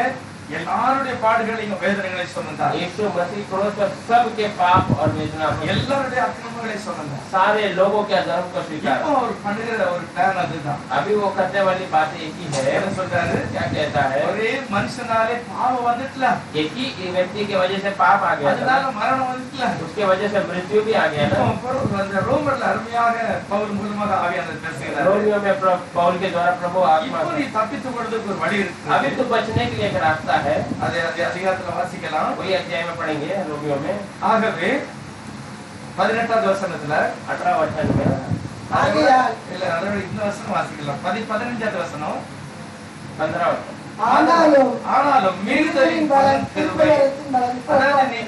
எல்லாருடைய பாடுகளையும் வேதனைகளை சுமந்தார். यीशु मसीह क्रूस पर सबके पाप और वेदना को, எல்லாருடைய அக்கிரமங்களை சுமந்தார். सारे लोगों के अधर्म को स्वीकार। இப்போ அவர் பண்ணுகிற ஒரு பிளான் அதுதான். अभी वो करने वाली बात एक ही है, என்ன சொல்றாரு? क्या कहता है? ஒரே மனுஷனாலே பாவம் வந்துட்டல, एक ही व्यक्ति की वजह से पाप आ गया அதனால था, மரணம் வந்துட்டல. उसके वजह से मृत्यु भी आ गया இப்போ ना। அந்த ரோமர்ல அருமையாக பவுல் மூலமாக ஆவியானவர் பேசுகிறார். रोमियो में पौल के द्वारा प्रभु आत्मा, இப்போ நீ தப்பித்துக் கொள்றதுக்கு ஒரு வழி இருக்கு. अभी तो बचने के लिए एक रास्ता है, அதை அதிகாரத்துல வாசிக்கலாம். वही अध्याय में पढ़ेंगे रोमियो में ஆகவே 18வது வசனத்துல 18 वचन में, ஆகையால் இல்ல அதோட இந்த வசனம் வாசிக்கலாம். 15வது வசனம். 15 वचन। ஆனாலும் மீறுதலின் பலன் கிருபை. கிருபையின் பலன் அதாவது நீ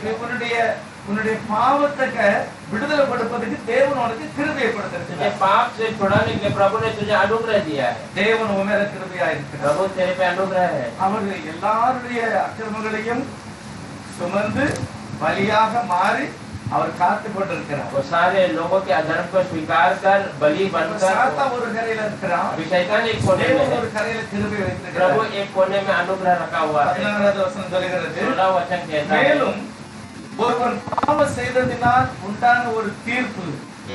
உன்னுடைய பாவத்துக்கு விடுதலை கொடுப்பதற்கு தேவன் உனக்கு கிருபையை तुझे கொடுத்திருக்கிறார். पाप से छुड़ाने के लिए प्रभु ने तुझे अनुग्रह दिया है, தேவன் உன் மேல கிருபையா இருக்கிறார். प्रभु तेरे पे अनुग्रह है। அவர் எல்லாருடைய அக்கிரமங்களையும் சுமந்து பலியாக மாறி அவர் காத்து கொண்டிருக்கிறார். वो सारे लोगों के अधर्म को स्वीकार कर बलि बनकर, சாத்தான் ஒரு கரையில இருக்கிறான், अभी शैतान एक कोने में தேவன் है, ஒரு கரையில கிருபை प्रभु வைத்திருக்கிறார். एक कोने में अनुग्रह रखा हुआ है। 16வது வசனம் சொல்கிறது, 16 वचन कहता है, மேலும் ஒருவன் பாவம் செய்ததினால் உண்டான ஒரு தீர்ப்பு,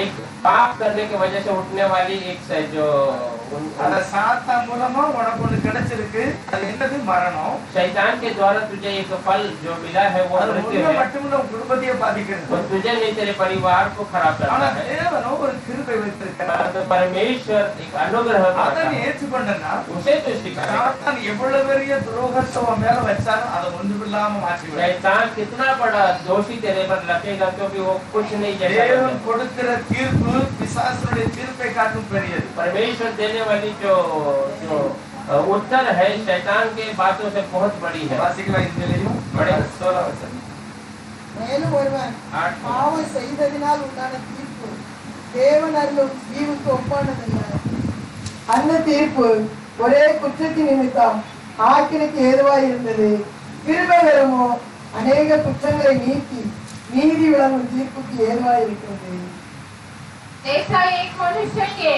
एक पाप करने की वजह से उठने वाली एक से जो அத சாத்தான் மூலமா உனக்கு ஒண்ணு கிடைச்சிருக்கு. அது என்னது? மரணம். शैतान के द्वारा तुझे एक फल जो मिला है वो அது मृत्यु உன்னை है, மட்டுமில்ல உன் குடும்பத்தையே பாதிக்கிறது. वो तुझे नहीं तेरे परिवार को खराब ஆனா करता है। தேவனோ ஒரு கிருபை வைத்திருக்கிறார். तो परमेश्वर एक अनुग्रह அதை करता நீ है, ஏற்றுக்கொண்டனா उसे तो स्वीकार। சாத்தான் எவ்வளவு பெரிய துரோகத்தை உன் மேல வச்சாலும் அதை ஒன்றுமில்லாம மாற்றி விடும். शैतान कितना बड़ा दोषी तेरे पर लगेगा, क्योंकि वो कुछ नहीं जैसा தேவன் है। கொடுக்கிற தீர்ப்பு பிசாசுடைய தீர்ப்பை காட்டும் பெரியது. परमेश्वर देने वाली जो उत्तर है शैतान के बातों से बहुत बड़ी है। வாசிக்கலாம் இந்தியிலையும் बड़े 16 வசனம். மேலும் ஒருவன் 8 பாவம் செய்ததினால் உண்டான தீர்ப்பு தேவன் அருளும் ஈவுக்கு ஒப்பானதில்லை. அந்த தீர்ப்பு ஒரே குற்றத்தின் நிமித்தம் ஆக்கினைக்கு ஏதுவாய் இருந்தது. கிருபைகரமோ அநேக குற்றங்களை நீக்கி நீதி விளங்கும் தீர்ப்புக்கு ஏதுவாய் இருக்கிறது. ऐसा एक मनुष्य के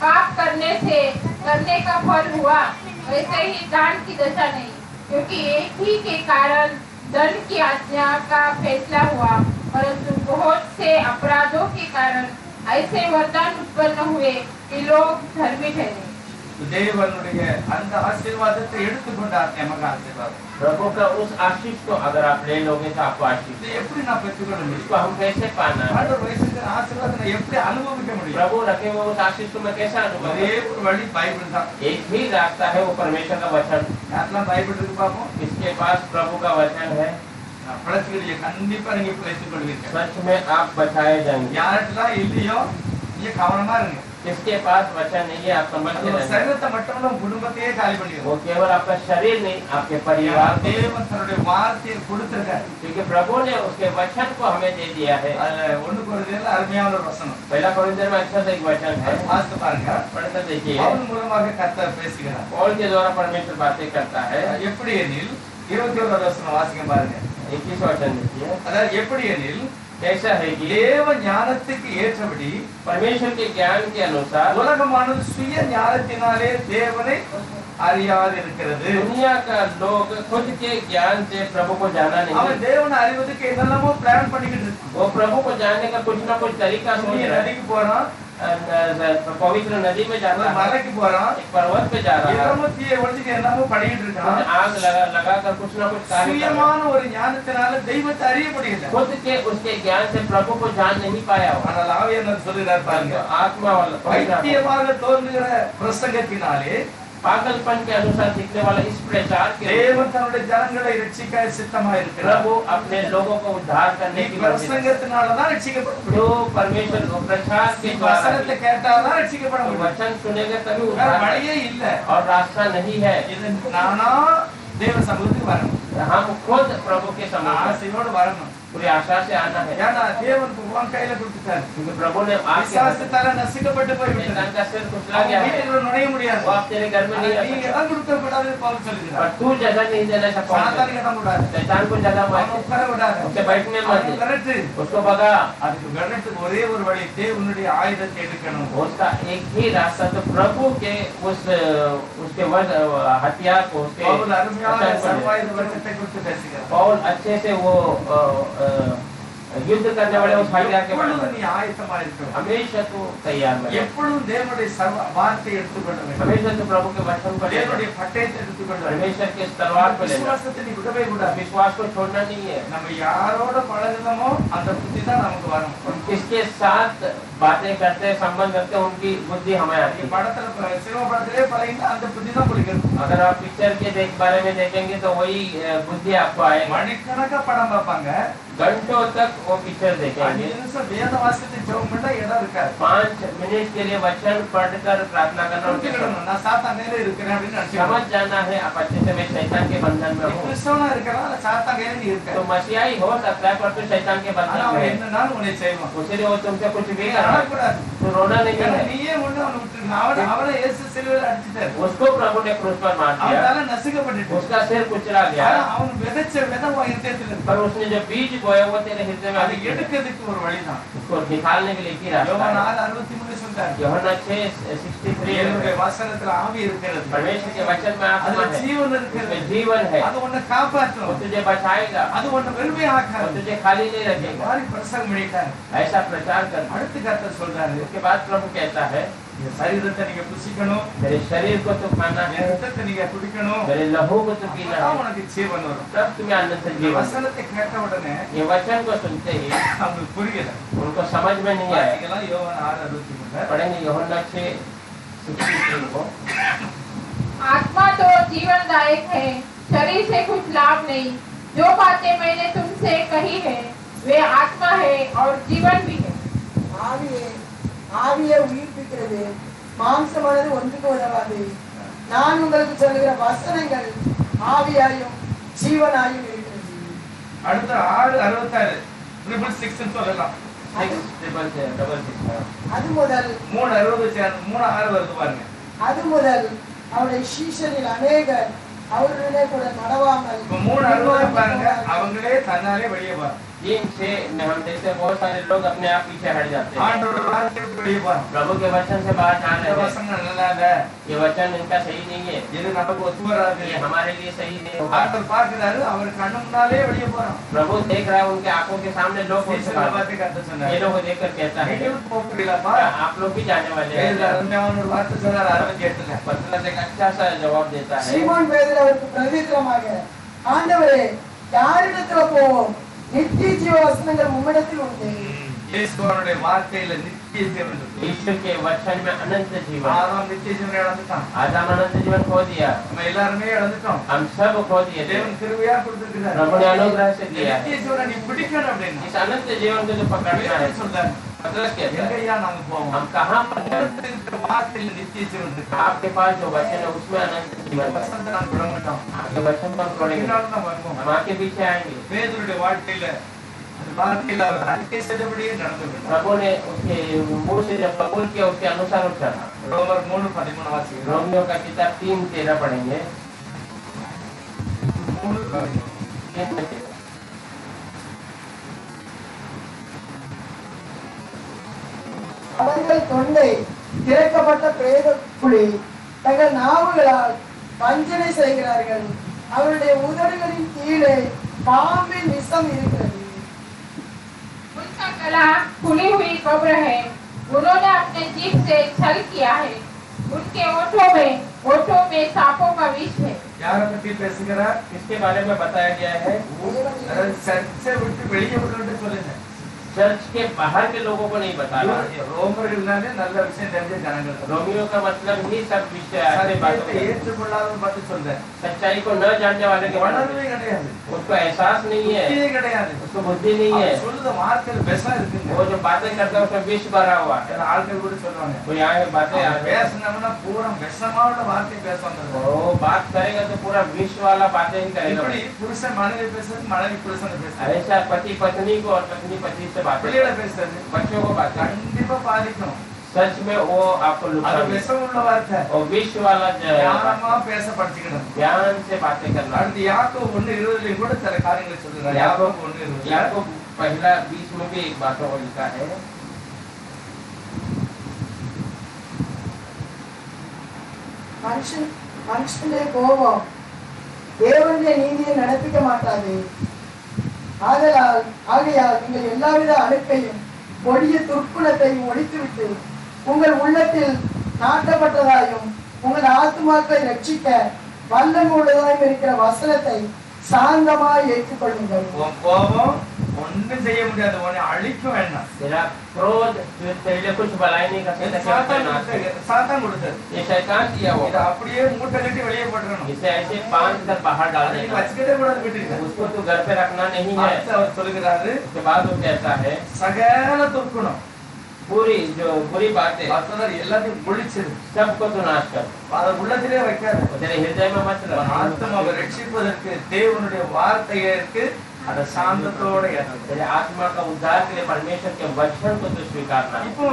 पाप करने का फल हुआ, वैसे ही दान की दशा नहीं, क्योंकि एक ही के कारण दंड की आज्ञा का फैसला हुआ, परंतु बहुत से अपराधों के कारण ऐसे वरदान उत्पन्न हुए कि लोग धर्मी ठहरे। தேவனுடைய அந்த ஆசீர்வாதத்தை எடுத்துக்கொண்டார். நமக்கு ஆசீர்வாதம் प्रभु का उस आशीष को अगर आप ले लोगे तो आपको आशीष, இதை எப்படி நான் பெற்றுக்கொள்ள முடியும்? इसको हम कैसे पाना है? ஆண்டவர் வயசுக்கு ஆசீர்வாதத்தை நான் எப்படி அனுபவிக்க முடியும்? प्रभु रखे हुए उस आशीष को मैं कैसे अनुभव ஒரே करूं? ஒரு வழி பைபிள் தான். एक ही रास्ता है, वो परमेश्वर का वचन। யாரெல்லாம் பைபிள் இருக்கு பார்ப்போம். इसके पास प्रभु का वचन है, பிழைச்சுக்கிறீங்க, கண்டிப்பா நீங்க பிழைத்துக் கொள்வீங்க. सच में आप बचाए जाएंगे। யார்கிட்டலாம் இல்லையோ நீங்க கவனமா இருங்க. जिसके पास वचन नहीं है आप समझ के அது रहें। சரீரத்தை மட்டும் இல்ல, குடும்பத்தையே காலி பண்ணிடுவோம். वो केवल आपका शरीर नहीं, आपके परिवार को, தேவன் தன்னுடைய வார்த்தையை கொடுத்திருக்காரு. क्योंकि प्रभु ने उसके वचन को हमें दे दिया है। அதுல ஒண்ணு குறைஞ்சதுல அருமையான ஒரு வசனம். पहला कोरिन्थियों में अच्छा सा एक वचन है, வாசித்து பாருங்க. पढ़कर देखिए। பவுல் மூலமாக கர்த்தர் பேசுகிறார். पौल के द्वारा परमेश्वर बातें करता है। எப்படி எனில் 21வது வசனம் வாசிக்க பாருங்க. 21 वचन देखिए, அதாவது எப்படி எனில் कैसा है कि தேவ ஞானத்துக்கு ஏற்றபடி परमेश्वर के ज्ञान के अनुसार உலகமானது சுய ஞானத்தினாலே தேவனை அறியாது இருக்கிறது. दुनिया का लोग खुद के ज्ञान से प्रभु को जाना அவன் नहीं, தேவனை அறிவதற்கு என்னெல்லாமோ பிளான் பண்ணிக்கிட்டு இருக்கு. वो प्रभु को जानने का कुछ ना कुछ तरीका सोच நீ रहा है। நதிக்கு போறான், पवित्र नदी में जाता ஒரு है, மலைக்கு போறோம், एक पर्वत पे जा रहा है, என்னமோ தீயை ஒழிச்சுட்டு என்னமோ பண்ணிட்டு இருக்கான். आग लगा कर कुछ ना कुछ कार्य कर रहा சுயமான ஒரு ஞானத்தினால தெய்வத்தை அறிய முடியல. है। खुद के उसके ज्ञान से प्रभु को जान नहीं पाया वो। ஆனால் ஆவியானவர் சொல்லுகிறார் பாருங்க, आत्मा वाला பைத்தியமாக தோன்றுகிற பிரசங்கத்தினாலே पागलपन के अनुसार दिखने वाला इस प्रचार के தேவன் தன்னுடைய ஜனங்களை ரட்சிக்க சித்தமாக இருக்கிறார். प्रभु अपने लोगों को उद्धार करने की मर्जी है। பிரசங்கத்தினால தான் ரட்சிக்கப்பட முடியும். जो परमेश्वर को प्रचार के द्वारा வசனத்தை கேட்டாதான் ரட்சிக்கப்பட तो முடியும். वचन सुनेंगे तभी வேற उद्धार வழியே இல்ல. और रास्ता नहीं है। இது நானா தேவ சமூகத்துக்கு வரணும், हम खुद प्रभु के समान ஆசையோடு வரணும். पूरी आशा से आना है, ஏன்னா தேவன் உன் கையில கொடுத்துட்டாரு. क्योंकि प्रभु ने आपके விசுவாசத்தால நசுக்கப்பட்டு போய்விட்டது. शैतान का सिर कुचला அவங்க गया है, வீட்டுக்குள்ள நுழைய முடியாது. वो आप तेरे घर में नहीं आ நீங்க सकता இடம் கொடுக்கப்படாது பவுல் சொல்லுகிறார். और तू जगह नहीं देना सकता, சாத்தானுக்கு இடம் கூடாது, शैतान को जगह அவனை मत உட்கார விடாது, उसे बैठने मत அவனை दे, விரட்டு. उसको भगा। அதுக்கு விரட்டுக்கு ஒரே ஒரு வழி, தேவனுடைய ஆயுதத்தை எடுக்கணும். उसका एक ही रास्ता तो प्रभु के उसके हथियार को उसके பவுல் அருமையான वचन को சர்வாயுத வர்க்கத்தை குறித்து பேசுகிறார். पौल अच्छे से वो युद्ध करने वाले उस हथियार के बारे எப்பொழுதும் में நீ ஆயத்தமா இருக்கணும். हमेशा तू तैयार रहे, எப்பொழுதும் தேவனுடைய சர்வ வார்த்தை எடுத்துக்கொள்ள வேண்டும். हमेशा तू प्रभु के वचन को ले, தேவனுடைய பட்டயத்தை எடுத்துக்கொள்ள வேண்டும். परमेश्वर के तलवार को लेना, விசுவாசத்தை நீ விடவே கூடாது. विश्वास को छोड़ना नहीं है। நம்ம யாரோட பழகுதமோ அந்த புத்தி தான் நமக்கு வரும். किसके साथ बातें करते संबंध रखते उनकी बुद्धि हमें आती நீ है। படத்துல சினிமா படத்திலே பழகினா அந்த புத்தி தான் உங்களுக்கு இருக்கும். अगर आप पिक्चर के बारे में देखेंगे तो वही बुद्धि आपको आएगी। மணிக்கணக்கா படம் பார்ப்பாங்க, घंटों तक वो पिक्चर 5 देखेंगे, நிமிஷம் வேத வாசித்து ஜெபம் பண்ணா இடம் இருக்காது. 5 मिनट के लिए वचन पढ़कर प्रार्थना करना उनके समय। புரிஞ்சுக்கணும், நான் சாத்தான் மேல இருக்கிறேன் அப்படின்னு समझ நினைச்சுக்கணும். जाना है आप अच्छे से मैं शैतान के बंधन में நீ हूँ, கிறிஸ்தவனா இருக்கலாம், சாத்தான் கையில நீ இருக்க. तो मसीहाई हो सकता है पर तू शैतान के ஆனா बंधन அவன் में है, என்னன்னாலும் உன்னை செய்வான். उसलिए वो तुमसे कुछ भी நீ कर रहा है, அழக்கூடாது. तो रोना नहीं ஏன்னா है। நீயே ஒண்ணு அவனை விட்டுருக்க. அவனை இயேசு சிலுவையில அடிச்சிட்டாரு. उसको प्रभु ने क्रूस पर मार அவன் दिया, தலை நசுக்கப்பட்டுட்டு. उसका सिर कुचला ஆனா गया, அவன் விதைச்ச விதை உன் இருதயத்துல இருக்கு. पर उसने जो बीज बोया वो तेरे हृदय में அதை अभी எடுக்கிறதுக்கு ஒரு வழிதான். उसको निकालने के लिए एक ही रास्ता யோவான் है। 4:63 சொல்றாரு, यूहन्ना 6:63 என்னுடைய வசனத்துல ஆவி இருக்கிறது, परमेश्वर के वचन में आत्मा அதுல है, ஜீவன் उसमें இருக்கிறது, जीवन है, அது உன்னை वो காப்பாற்றும், तुझे बचाएगा, அது உன்னை वो வெறுமையாக்காது. तुझे खाली नहीं रखेगा। மாதிரி பிரசங்கம் பண்ணிட்டாரு. ऐसा प्रचार कर। அடுத்து கர்த்தர் சொல்றாரு, उसके बाद प्रभु कहता है இந்த சரீரத்தை நீங்க புசிக்கணும், मेरे शरीर को तो खाना என் है, ரத்தத்தை நீங்க குடிக்கணும், मेरे लहू को तो पीना அப்பதான் है, உனக்கு ஜீவன் வரும். तब तुम्हें आनंद से இந்த जीवन। வசனத்தை கேட்ட உடனே ये वचन को सुनते ही அவங்களுக்கு புரியல. उनको समझ में नहीं आया। வாசிக்கலாம், யோவான் 6:63. पढ़ेंगे यूहन्ना 6:63 को। आत्मा तो जीवनदायक है, शरीर से कुछ लाभ नहीं। जो बातें मैंने तुमसे कही है वे आत्मा है और जीवन भी है। ஆவியை உயிர்ப்பிக்கிறது, மாம்சமானது ஒன்றுக்கு உதவாது. நான் உங்களுக்கு சொல்லுகிற வசனங்கள் ஆவியாயும் ஜீவனாயும் இருக்கிறது. அடுத்த 6:66 666 சொல்லலாம். 666 அது முதல் 3:60 வருது பாருங்க. அது முதல் அவருடைய சீஷரில் அநேகர் அவருடனே கூட நடவாமல் இப்ப 3:60 பாருங்க, அவங்களே தன்னாலே வெளியே வர 3:6 में हम देखते हैं बहुत सारे लोग अपने आप पीछे हट जाते हैं, ஆண்டவர் வார்த்தை வெளியே வர. प्रभु के वचन से बाहर जा இந்த रहे हैं। வசனம் நல்லா இல்ல, ये वचन इनका सही नहीं है, இது நமக்கு ஒத்து வராது. ये हमारे लिए सही नहीं होगा। ஆண்டவர் பார்க்கிறாரு, அவர் கண்ணு முன்னாலே வெளியே போறோம். प्रभु देख रहा है, उनके आंखों के सामने लोग उनसे சில बात- வார்த்தை கத்த ये சொன்னாரு, लोग देखकर कहता है நீங்க போகிறீங்களா? आप लोग भी जाने वाले வேத हैं। அருமையான ஒரு வார்த்தை சொன்னார் 68. पतरस एक अच्छा सा जवाब देता है, சீமோன் பேதுரு அவருக்கு பிரதித்திரமாக, ஆண்டவரே யாரிடத்துல போவோம்? நித்திய ஜீவ வசனங்கள் உம்மிடத்தில் உண்டு. இயேசுவனுடைய வார்த்தையில நித்திய ஜீவன் இருக்கு. ईश्वर के वचन में अनंत जीवन। ஆதாம் நித்திய ஜீவனை இழந்துட்டான். आदम अनंत जीवन खो दिया, நம்ம எல்லாருமே இழந்துட்டோம். हम सब खो दिए थे, தேவன் கிருபையா கொடுத்திருக்கிறார். प्रभु ने अनुग्रह से दिया है। நித்திய ஜீவனை நீ பிடிக்கணும் அப்படின்னா इस अनंत जीवन को जो पकड़ना है, வேதம் சொல்றாரு, पतरस कहता है எங்கய்யா நாங்க போவோம்? हम कहाँ पर जाएं? இருக்கிற வார்த்தையில நித்திய ஜீவன் இருக்கு. आपके पास जो वचन है उसमें अनंत जीवन है। வசனத்தை நான் விட மாட்டோம். आपके वचन पर पढ़ेंगे, இதனால தான் வருவோம். हम आपके पीछे आएंगे। பேதுருடைய வாழ்க்கையில அந்த வார்த்தையில அவர் அறிக்கை செய்தபடியே நடந்து प्रभु ने उसके मुंह से जब कबूल किया उसके अनुसार उठा। ரோமர் 3:13 வாசிக்கிறோம். रोमियो का किताब 3:13 पढ़ेंगे। 3:13. அவர்கள் தொண்டை திறக்கப்பட்ட பிரேத புலி தங்கள் நாவுகளால் வஞ்சனை செய்கிறார்கள். அவருடைய உதடுகளின் கீழே பாம்பின் விஷம் இருக்கிறது. उनका गला खुली हुई कब्र है, उन्होंने अपने जीभ से छल किया है, उनके ओठों में सांपों का विष है। யாரை பத்தி பேசுகிறார்? किसके बारे में बताया गया है? சர்ச்சை விட்டு வெளியே விட்டு சொல்லுங்க. चर्च के बाहर के लोगों को नहीं बता रहा है। ரோமர்கள்னாலே நல்ல விஷயம் தெரிஞ்ச ஜனங்கள். रोमियो का मतलब ही सब विषय ऐसे बातों சத்தியத்தை ஏற்றுக்கொள்ளாதவங்க பத்தி சொல்றேன். सच्चाई को न जानने वाले के बारे உணர்வே में கிடையாது. उसको एहसास नहीं है, புத்தியே கிடையாது. उसको बुद्धि नहीं है। அவர் சொல்லுற வார்த்தையில விஷம் இருக்குங்க. वो जो बातें करता है उसमें विष भरा हुआ है। சில ஆட்கள் கூட சொல்றாங்க. वो यहाँ की बातें பேசணும்னா பூரா விஷமா உள்ள வார்த்தை பேசுவாங்க. वो बात करेगा तो पूरा विष वाला बातें ही करेगा। இப்படி புருஷன் மனைவி பேசுறது, மனைவி புருஷன் பேசுறது. ऐसा पति पत्नी को और पत्नी पति से बातें பிள்ளைகளை பேசுறது. बच्चों को बातें கண்டிப்பா பாதிக்கும். सच में वो आपको அது नुकसान விஷம் உள்ள வார்த்தை. और विष वाला ஞானமா பேச படிச்சுக்கணும். ज्ञान से बातें करना। அடுத்து யாக்கோபு 1:20 கூட சில காரியங்களை சொல்றாரு. யாக்கோபு 1:20 याकूब पहला 20 में भी एक बातों को लिखा है। மனுஷனுடைய கோபம் தேவனுடைய நீதியை நடப்பிக்க மாட்டாது. ஆகையால் நீங்கள் எல்லாவித அழுக்கையும் கொடிய துர்க்குணத்தையும் ஒழித்துவிட்டு உங்கள் உள்ளத்தில் நாட்டப்பட்டதாயும் உங்கள் ஆத்துமாக்களை ரட்சிக்க வல்லமை உள்ளதாயும் இருக்கிற வசனத்தை சாந்தமாய் ஏற்றுக்கொள்ளுங்கள். கோபம் ஒண்ணும் செய்ய முடியாது, உன்னை அழிக்கும் வேண்டாம். तेरा क्रोध जो तेरे लिए कुछ भलाई नहीं कर सकता, சாத்தான் கொடுத்தது. ये शैतान दिया இதை होगा। அப்படியே மூட்டை கட்டி வெளியே போட்டுறணும். इसे ऐसे बांध कर बाहर डाल அதை देना, வச்சுக்கிட்டே கூடாது வீட்டுக்கு. उसको तो घर पे रखना नहीं है। அடுத்து அவர் சொல்லுகிறாரு, उसके बाद वो कहता है சகல துர்க்குணம் पूरी जो बुरी बातें மற்றவர் எல்லாத்தையும் ஒழிச்சிரு. सबको तो नाश कर, அதை உள்ளத்திலே வைக்காது. वो तेरे हृदय में मत रख। ஆத்மாவை ரட்சிப்பதற்கு தேவனுடைய வார்த்தைக்கு அதை சாந்தத்தோட ஏற்று. तेरे आत्मा का उद्धार के लिए परमेश्वर के वचन को तो स्वीकारना। இப்போ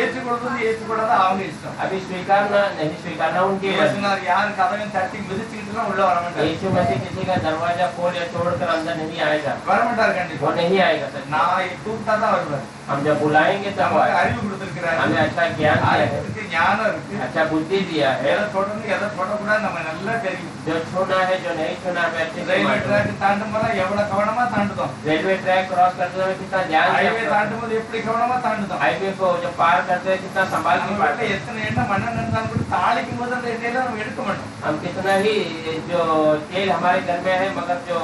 ஏற்றுக்கொள்வது ஏற்றுக்கொள்ளாத அவங்க இஷ்டம். अभी स्वीकारना नहीं स्वीकारना उनकी मर्जी। இயேசுனார் யார் கதவையும் தட்டி மிதிச்சுக்கிட்டு உள்ள வர மாட்டார். यीशु मसीह किसी का दरवाजा खोल या तोड़कर अंदर नहीं आएगा, வர மாட்டார் கண்டிப்பா. वो नहीं आएगा। सच நான் கூப்பிட்டா தான் வருவார். हम जब बुलाएंगे तब நமக்கு आएगा। அறிவு கொடுத்திருக்கிறார். हमें अच्छा ज्ञान दिया है, இருக்கு ஞானம் இருக்கு. अच्छा बुद्धि दिया है। எதை தொடர்ந்து எதை தொடக்கூடாது நம்ம நல்லா தெரியும். जो छूना है जो नहीं छूना है अच्छे से ரயில்வே मालूम है। ட்ராக் தாண்டும் போது எவ்வளவு கவனமா தாண்டுதோம். रेलवे ट्रैक क्रॉस करते समय कितना ध्यान ஹைவே से தாண்டும் போது எப்படி கவனமா தாண்டுதோம். हाईवे को जब पार करते हैं कितना संभाल के நம்ம पार வீட்டுல करते हैं। எத்தனை எண்ணெய் மண்ணெண்ணெய் இருந்தாலும் கூட தாளிக்கும் போது அந்த எண்ணெயில நம்ம எடுக்க மாட்டோம். हम कितना ही जो तेल हमारे घर में है मगर जो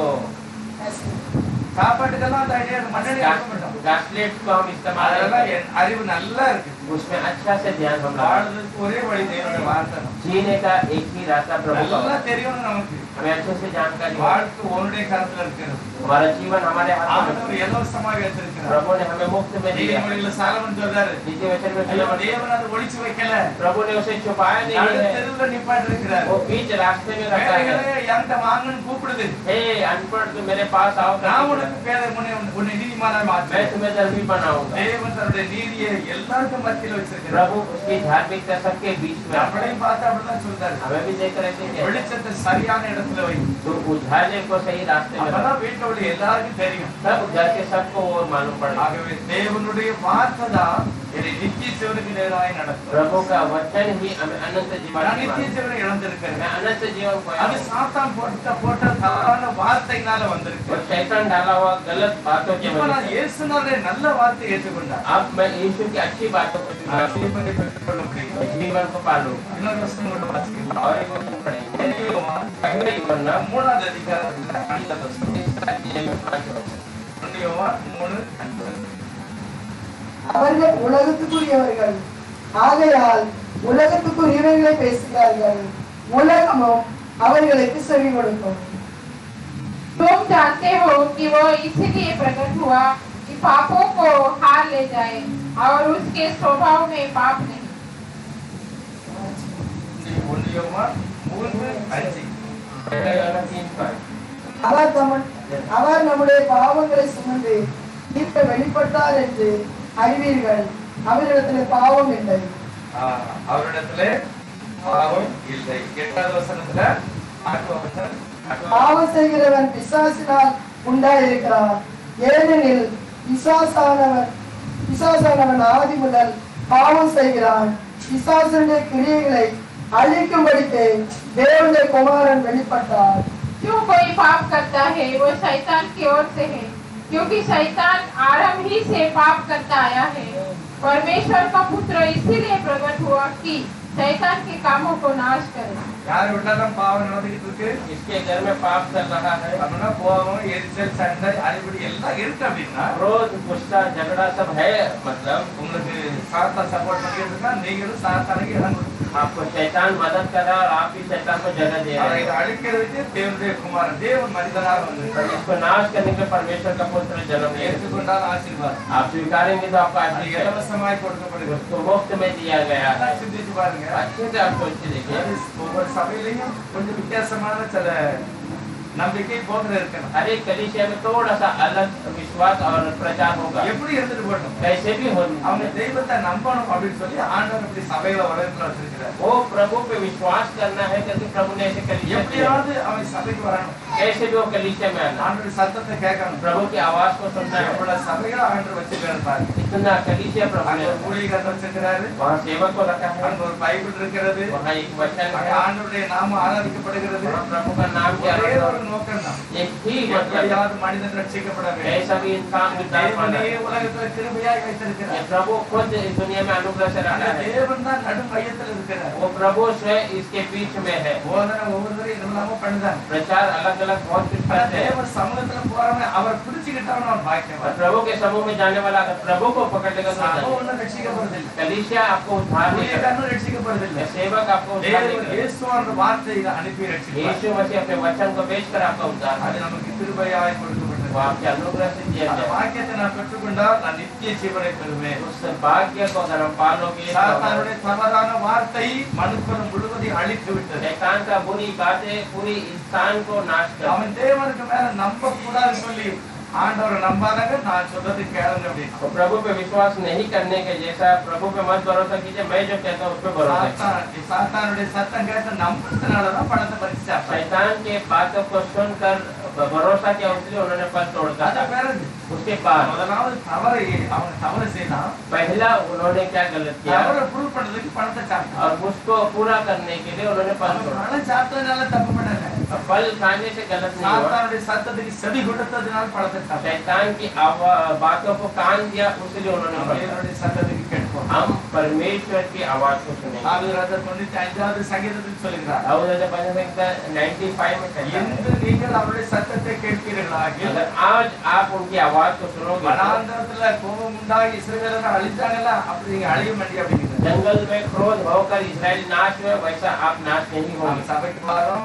சாப்பாட்டுக்கெல்லாம் அந்த எண்ணெய் மண்ணெண்ணெய் எடுக்க மாட்டோம். गैसलेट को हम इस्तेमाल அதெல்லாம் करते हैं, அறிவு நல்லா இருக்கு. उसमें अच्छा से ध्यान हम लगाते வாழ்றதுக்கு ஒரே வழி தேவனுடைய வார்த்தை. हैं। जीने का एक ही रास्ता प्रभु का நல்லா होता है। தெரியும் நமக்கு. हमें अच्छे से जानकारी हो। வாழ்க்கை உன்னுடைய கரத்துல இருக்கிறது. हमारा जीवन हमारे हाथ में ஆண்டவர் है। இலவசமாக வைத்திருக்கிறார். प्रभु ने हमें मुफ्त में दिया। நீதிமொழியில சாலமன் சொல்றாரு, नीति वचन में ஐயோ, सुना, தேவன் அதை ஒளிச்சு வைக்கல. प्रभु ने उसे छुपाया नहीं है, தெருவுல நிப்பாட்டி இருக்கிறார். वो बीच रास्ते में रखा है। வேலைகளே என்கிட்ட வாங்கன்னு கூப்பிடுது. हे अनपढ़ तो मेरे पास आओ, நான் உனக்கு பேரை உன்னை நீதிமானாய் मैं மாற்றுவேன். तुम्हें धर्मी बनाऊंगा। தேவன் தன்னுடைய நீதியை எல்லாருக்கும் மத்தியில வச்சிருக்கிறார். प्रभु उसकी धार्मिकता सबके बीच में रखा है। அப்படியும் பார்த்து அப்படிதான் சொல்றாரு. हमें भी देख रहे थे कि வெளிச்சத்தை சரியான இடத்துல வை. तो उजाले को सही रास्ते में रखा। அப்பதான் வீட்டுல உள்ள எல்லாருக்கும் தெரியும். तब घर के सबको वो मालूम पड़ेगा। ஆகவே தேவனுடைய வார்த்தை தான் என்னை நித்திய ஜீவனுக்கு நேராய் நடத்தும். प्रभु का वचन ही हमें अनंत जीवन நான் की நித்திய मार्ग- ஜீவனை இழந்திருக்கிறேன். मैं अनंत जीवन को அது சாத்தான் போட்ட தவறான வார்த்தையினால வந்திருக்கு. और शैतान डाला हुआ गलत बातों की இப்ப वजह நான் से இயேசுனாலே நல்ல வார்த்தை ஏற்றுக்கொண்டேன். अब मैं यीशु की अच्छी बातों को நான் ஜீவனை பெற்றுக்கொள்ள முடியும். जीवन को पालू। இன்னொரு வசனம் கூட வாசிக்கலாம். और एक वचन पढ़ेंगे, पहले யோவான் 3வது அதிகாரத்துல 5வது வசனம். अध्याय में 5 वचन। 1 யோவான் 3:5. அவர்கள் உலகத்துக்குரியவர்கள், ஆகையால் உலகத்துக்குரியவைகளை பேசுகிறார்கள், உலகமும் அவர்களுக்கு செவி கொடுக்கும். तुम जानते हो कि वो इसलिए प्रकट हुआ कि पापों को हार ले जाए और उसके स्वभाव में पाप नहीं। 1 யோவான் 3:5. पहला யோவான் 3:5। அவர் நம்முடைய பாவங்களை சுமந்து தீர்க்க வெளிப்பட்டார் என்று அறிவீர்கள். அவரிடத்தில் பாவம் இல்லை. அவரிடத்திலே பாவம் இல்லை. 8வது வசனத்துல பாவம் செய்கிறவன் பிசாசினால் உண்டாயிருக்கிறான். ஏனெனில் பிசாசானவன் ஆதி முதல் பாவம் செய்கிறான். பிசாசனுடைய கிரியைகளை அழிக்கும்படிக்கு தேவனுடைய குமாரன் வெளிப்பட்டார். जो कोई पाप करता है वो शैतान की ओर से है, क्योंकि शैतान आरंभ ही से पाप करता आया है। परमेश्वर का पुत्र इसीलिए प्रकट हुआ कि शैतान के कामों को नाश करे। யார் விட்டாலும் பாவம் நடந்துகிட்டு இருக்கு. इसके घर में पाप चल रहा है, அப்படின்னா கோபம், எரிச்சல், சண்டை, அடிப்படி எல்லாம் இருக்கு அப்படின்னா क्रोध, गुस्सा, झगड़ा सब है, मतलब உங்களுக்கு சாத்தான் சப்போர்ட் பண்ணிட்டு இருக்கா, நீங்களும் சாத்தானுக்கு இடம் கொடுக்கணும். आपको शैतान मदद कर रहा है और आप भी शैतान को जगह दे அவரை रहे இதை हैं। அழிக்கிறதுக்கு தேவனுடைய குமாரன் தேவன் மனிதனாக और வந்திருக்கார். इसको नाश करने के लिए परमेश्वर का पुत्र जन्म लिया। ஏற்றுக்கொண்டால் ஆசீர்வாதம். आप स्वीकारेंगे तो आपको அது आशीष है, இலவசமாய் கொடுக்கப்படுகிறது. उसको मुफ्त में दिया गया है। சிந்திச்சு பாருங்க. अच्छे से आप सोच के देखिए, ஒவ்வொரு சபையிலையும் கொஞ்சம் வித்தியாசமான சில நம்பிக்கை போதனை இருக்கணும். हर एक कलीसिया में थोड़ा सा अलग विश्वास और प्रचार होगा, எப்படி இருந்துட்டு போட்டோம், कैसे भी हो। அவங்க தெய்வத்தை நம்பணும் அப்படின்னு சொல்லி ஆண்டவர் இப்படி சபையில வளர்த்துல வச்சிருக்கிறார். वो प्रभु पे विश्वास करना है, क्योंकि प्रभु ने ऐसे कलीसिया दिया है। எப்படியாவது அவன் சபைக்கு வரணும், कैसे भी वो कलीसिया में आना, ஆண்டவர் சத்தத்தை கேட்கணும். प्रभु की आवाज को सुनना है। எவ்வளவு சபைகளை ஆண்டவர் வச்சிருக்காரு பாருங்க. इतना कलीसिया प्रभु அங்க ने, ஒரு ஊழியக்காரர் வச்சிருக்கிறாரு, वहाँ सेवक को रखा है, அங்க ஒரு பைபிள் இருக்கிறது, वहाँ एक वचन அங்க है, ஆண்டவருடைய நாமம் ஆராதிக்கப்படுகிறது. वहाँ प्रभु का नाम क्या ஒரே है, ஒரு நோக்கம் தான், एक ही मतलब எப்படியாவது மனிதன் ரட்சிக்கப்பட வேண்டும். ऐसा भी इंसान उद्धार पाना தேவனே है। உலகத்துல கிருபையாய் ये வைத்திருக்கிறார். प्रभु खुद इस दुनिया में अनुग्रह से रखा அந்த है। தேவன் தான் நடு மையத்தில் இருக்கிறார். वो प्रभु स्वयं इसके बीच में है। போதனை ஒவ்வொருத்தரும் என்னெல்லாமோ பண்ணுதாங்க. प्रचार अलग अलग बहुत कुछ ஆனா करते हैं। தேவன் சமூகத்துல போறவன் அவர் பிடிச்சுக்கிட்டவன் அவன் और பாக்கியவான். प्रभु के समूह में जाने वाला अगर प्रभु को पकड़ लेगा तो சபை जाने। ஒன்றும் ரட்சிக்கப்படுறதில்லை, कलीसिया आपको उद्धार नहीं करेगा, ஊழியக்காரனும் ரட்சிக்கப்படுறதில்லை. सेवक आपको उद्धार नहीं தேவன் करेगा। இயேசுவான்ற வார்த்தையை அனுப்பி ரட்சிப்பார். यीशु मसीह अपने वचन को बेचकर आपका उद्धार அது करेगा। நமக்கு கிருபையாய் वो கொடுக்கப்பட்டது. आपके अनुग्रह से दिया அந்த जाए। வாக்கியத்தை நான் பெற்றுக்கொண்டால் நான் நித்திய ஜீவனை பெறுவேன். उस भाग्य को अगर हम पालोगे तो சாத்தானுடைய தவறான வார்த்தை மனுக்குலம் முழுவதையும் அழித்து விட்டது. शैतान का बुरी बातें पूरी इंसान को नाश कर। அவன் தேவனுக்கு மேல நம்ப கூடாதுன்னு சொல்லி ஆண்டவரை நம்பாதங்க, நான் சொல்றது கேளுங்க அப்படின்னு. तो प्रभु पे विश्वास नहीं करने के जैसा, प्रभु पे मत भरोसा कीजिए, मैं जो कहता हूँ उस पे भरोसा कीजिए। சாத்தானுடைய சத்தம் கேட்டு நம்புறதுனாலதான் பணத்தை பறிச்சு சாப்பிட்டாங்க. शैतान के बातों को सुनकर भरोसा किया, इसलिए उन्होंने फल तोड़ता அதான் था। பிறகு उसके बाद முதலாவது தவறை அவன் தவறு செய்தான், पहला उन्होंने क्या गलत किया, தவறை ப்ரூவ் பண்றதுக்கு பணத்தை சாப்பிட்டான். और उसको पूरा करने के लिए उन्होंने फल அவன் तोड़ा। பணம் சாப்பிட்டதுனால தப்பு பண்ணல, और फल खाने से गलत नहीं हुआ, சாத்தானுடைய சத்தத்துக்கு செவி கொடுத்ததுனால பணத்தை சாப்பிட்டான். शैतान की बातों को कान दिया, इसलिए उन्होंने फल खाया। தேவனுடைய சத்தத்துக்கு கேட்போம். हम परमेश्वर की आवाज को सुनेंगे। ஆபிரகாம் 95வது சங்கீதத்தில் சொல்கிறார், दाऊद ने भजन संहिता 95 में कहता है, என்று நீங்கள் அவருடைய சத்தத்தை கேட்கிறீர்களாகில் अगर आज आप उनकी आवाज को सुनोगे, வனாந்தரத்துல கோபம் உண்டாகி இஸ்ரவேலர்கள் அழித்தாங்கல்ல, அப்படி நீங்க அழிய மாட்டீங்க அப்படிங்கிறது. जंगल में क्रोध होकर इस्राएली नाश हुए, वैसा आप नाश नहीं நம்ம होंगे। சபைக்கு வரோம்,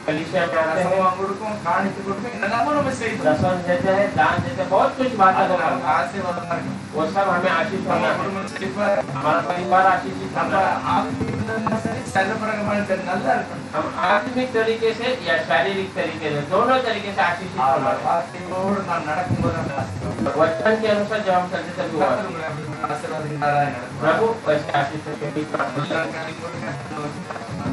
कलीसिया में आते हैं, ரசம் கொடுக்கும், காணிக்கை கொடுக்கும், என்னெல்லாமோ நம்ம செய்வோம். दसवन देते हैं, दान देते हैं, बहुत कुछ बातें அது होगा, நமக்கு ஆசீர்வாதமா இருக்கும். वो सब हमें आशीष நம்ம होना है। குடும்பம் செழிப்பா இருக்கும். हमारा परिवार आशीषित நம்ம होना है। ஆவிக்குள்ள சரி, சரீரப்பிரகாரமான சரி, நல்லா இருக்கணும். हम आत्मिक तरीके से या शारीरिक तरीके से, दोनों तरीके से आशीषित होना அவர் है। வார்த்தையோடு நான் நடக்கும்போது அந்த ஆசீர்வாதம். वचन के अनुसार जब हम चलते तभी हुआ, கர்த்தர் உங்களை அப்படி ஆசீர்வாதங்களாய் நடத்துவார். प्रभु वैसे आशीष के बीच में எல்லாரும் கண்ணை மூடுங்க.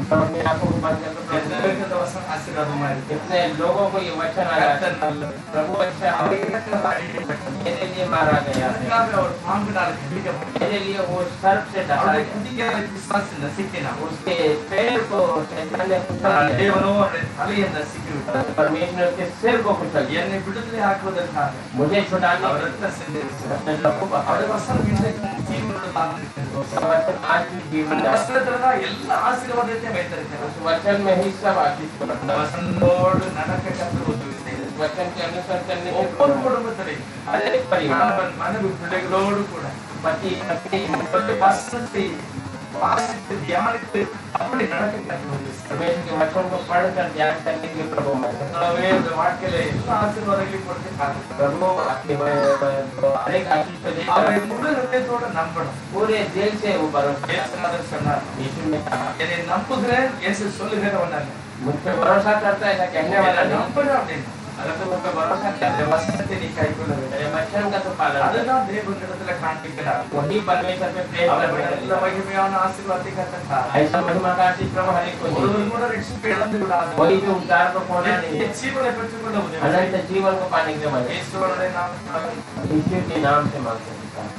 हम अपनी आंखों को बंद करके எத்தனை प्रार्थना பேருக்கு இந்த வசனம் ஆசீர்வாதமா இருக்கு. करें। कितने लोगों को ये वचन आ रहा है, கர்த்தர் நல்லவர். प्रभु अच्छा है, அவருக்கு அழிக்கப்பட்டது. मेरे लिए मारा गया है, அதுக்காக அவர் பாம்பினால் பிடிக்கப்பட்டார். मेरे लिए वो सर्प से डरा அவருடைய गया, குதிகார விசுவாசம் நசிக்கினார். उसके पैर को शैतान ने कुचल दिया, தேவனோ அவருடைய தலையை நசுக்கி விட்டார். परमेश्वर के सिर को कुचल दिया। என்னை விடுதலை ஆக்குவதற்காக मुझे छुड़ाने அவர் के ரத்தம் சிந்தினார். अपने लहू का அவருடைய वचனம் இன்றைக்கு ஜீவனுள்ளதாக இருக்கிறது. वचन आज भी जीवन அந்த है। வசனத்துலதான் எல்லா ஆசீர்வாதத்தையும் வைத்திருக்கிறார். उस वचन में ही सब आशीष को அந்த रखना है। வசனத்தோடு நடக்க கர்த்தர் உதவி செய்தார். वचन के अनुसार करने के ஒவ்வொரு लिए குடும்பத்திலையும் हर एक परिवार, கணவன், மனைவி, பிள்ளைகளோடு கூட पति पत्नी உங்களுடைய வசனத்தை வாசித்து தியானித்து அப்படி நடக்க கர்த்தர் உதவி செய்தார். परमेश्वर के वचन को पढ़कर ध्यान करने के प्रभु में எனவே இந்த வாழ்க்கையில எல்லா ஆசீர்வாதங்களையும் கொடுத்து காத்து प्रभु आपके हर एक आशीष को அவரை देकर முழு ஹிருதயத்தோட நம்பணும். पूरे दिल से वो भरोसा। இயேசுநாதர் சொன்னார், यीशु ने कहा, என்னை நம்புகிறேன், இயேசு சொல்லுகிறவன் அல்ல. मुझ पे भरोसा करता है, ऐसा कहने वाला என்னை नहीं। நம்பணும் அப்படின்னு. अगर तुम मुझ पे भरोसा அந்த करते हो, வசனத்தை நீ கைக்கொள்ள வேண்டும். मेरे वचन का तो पालन करो। அதுதான் தேவனிடத்துல காண்பிக்கிறார். वही परमेश्वर पे प्रेम அவர் करना நல்ல है। மகிமையான ஆசீர்வாதத்தை கர்த்தர் ऐसा महिमा का आशीष प्रभु हर एक को दे। ஒருவர் கூட ரட்சிப்பை இழந்து விடாது. वही जो उद्धार को खोना नहीं है, ஜீவனை பெற்றுக்கொள்ள உதவி अनंत जीवन को पाने के लिए मदद। இயேசுவனுடைய நாமத்தில் यीशु के नाम से मांगते हैं।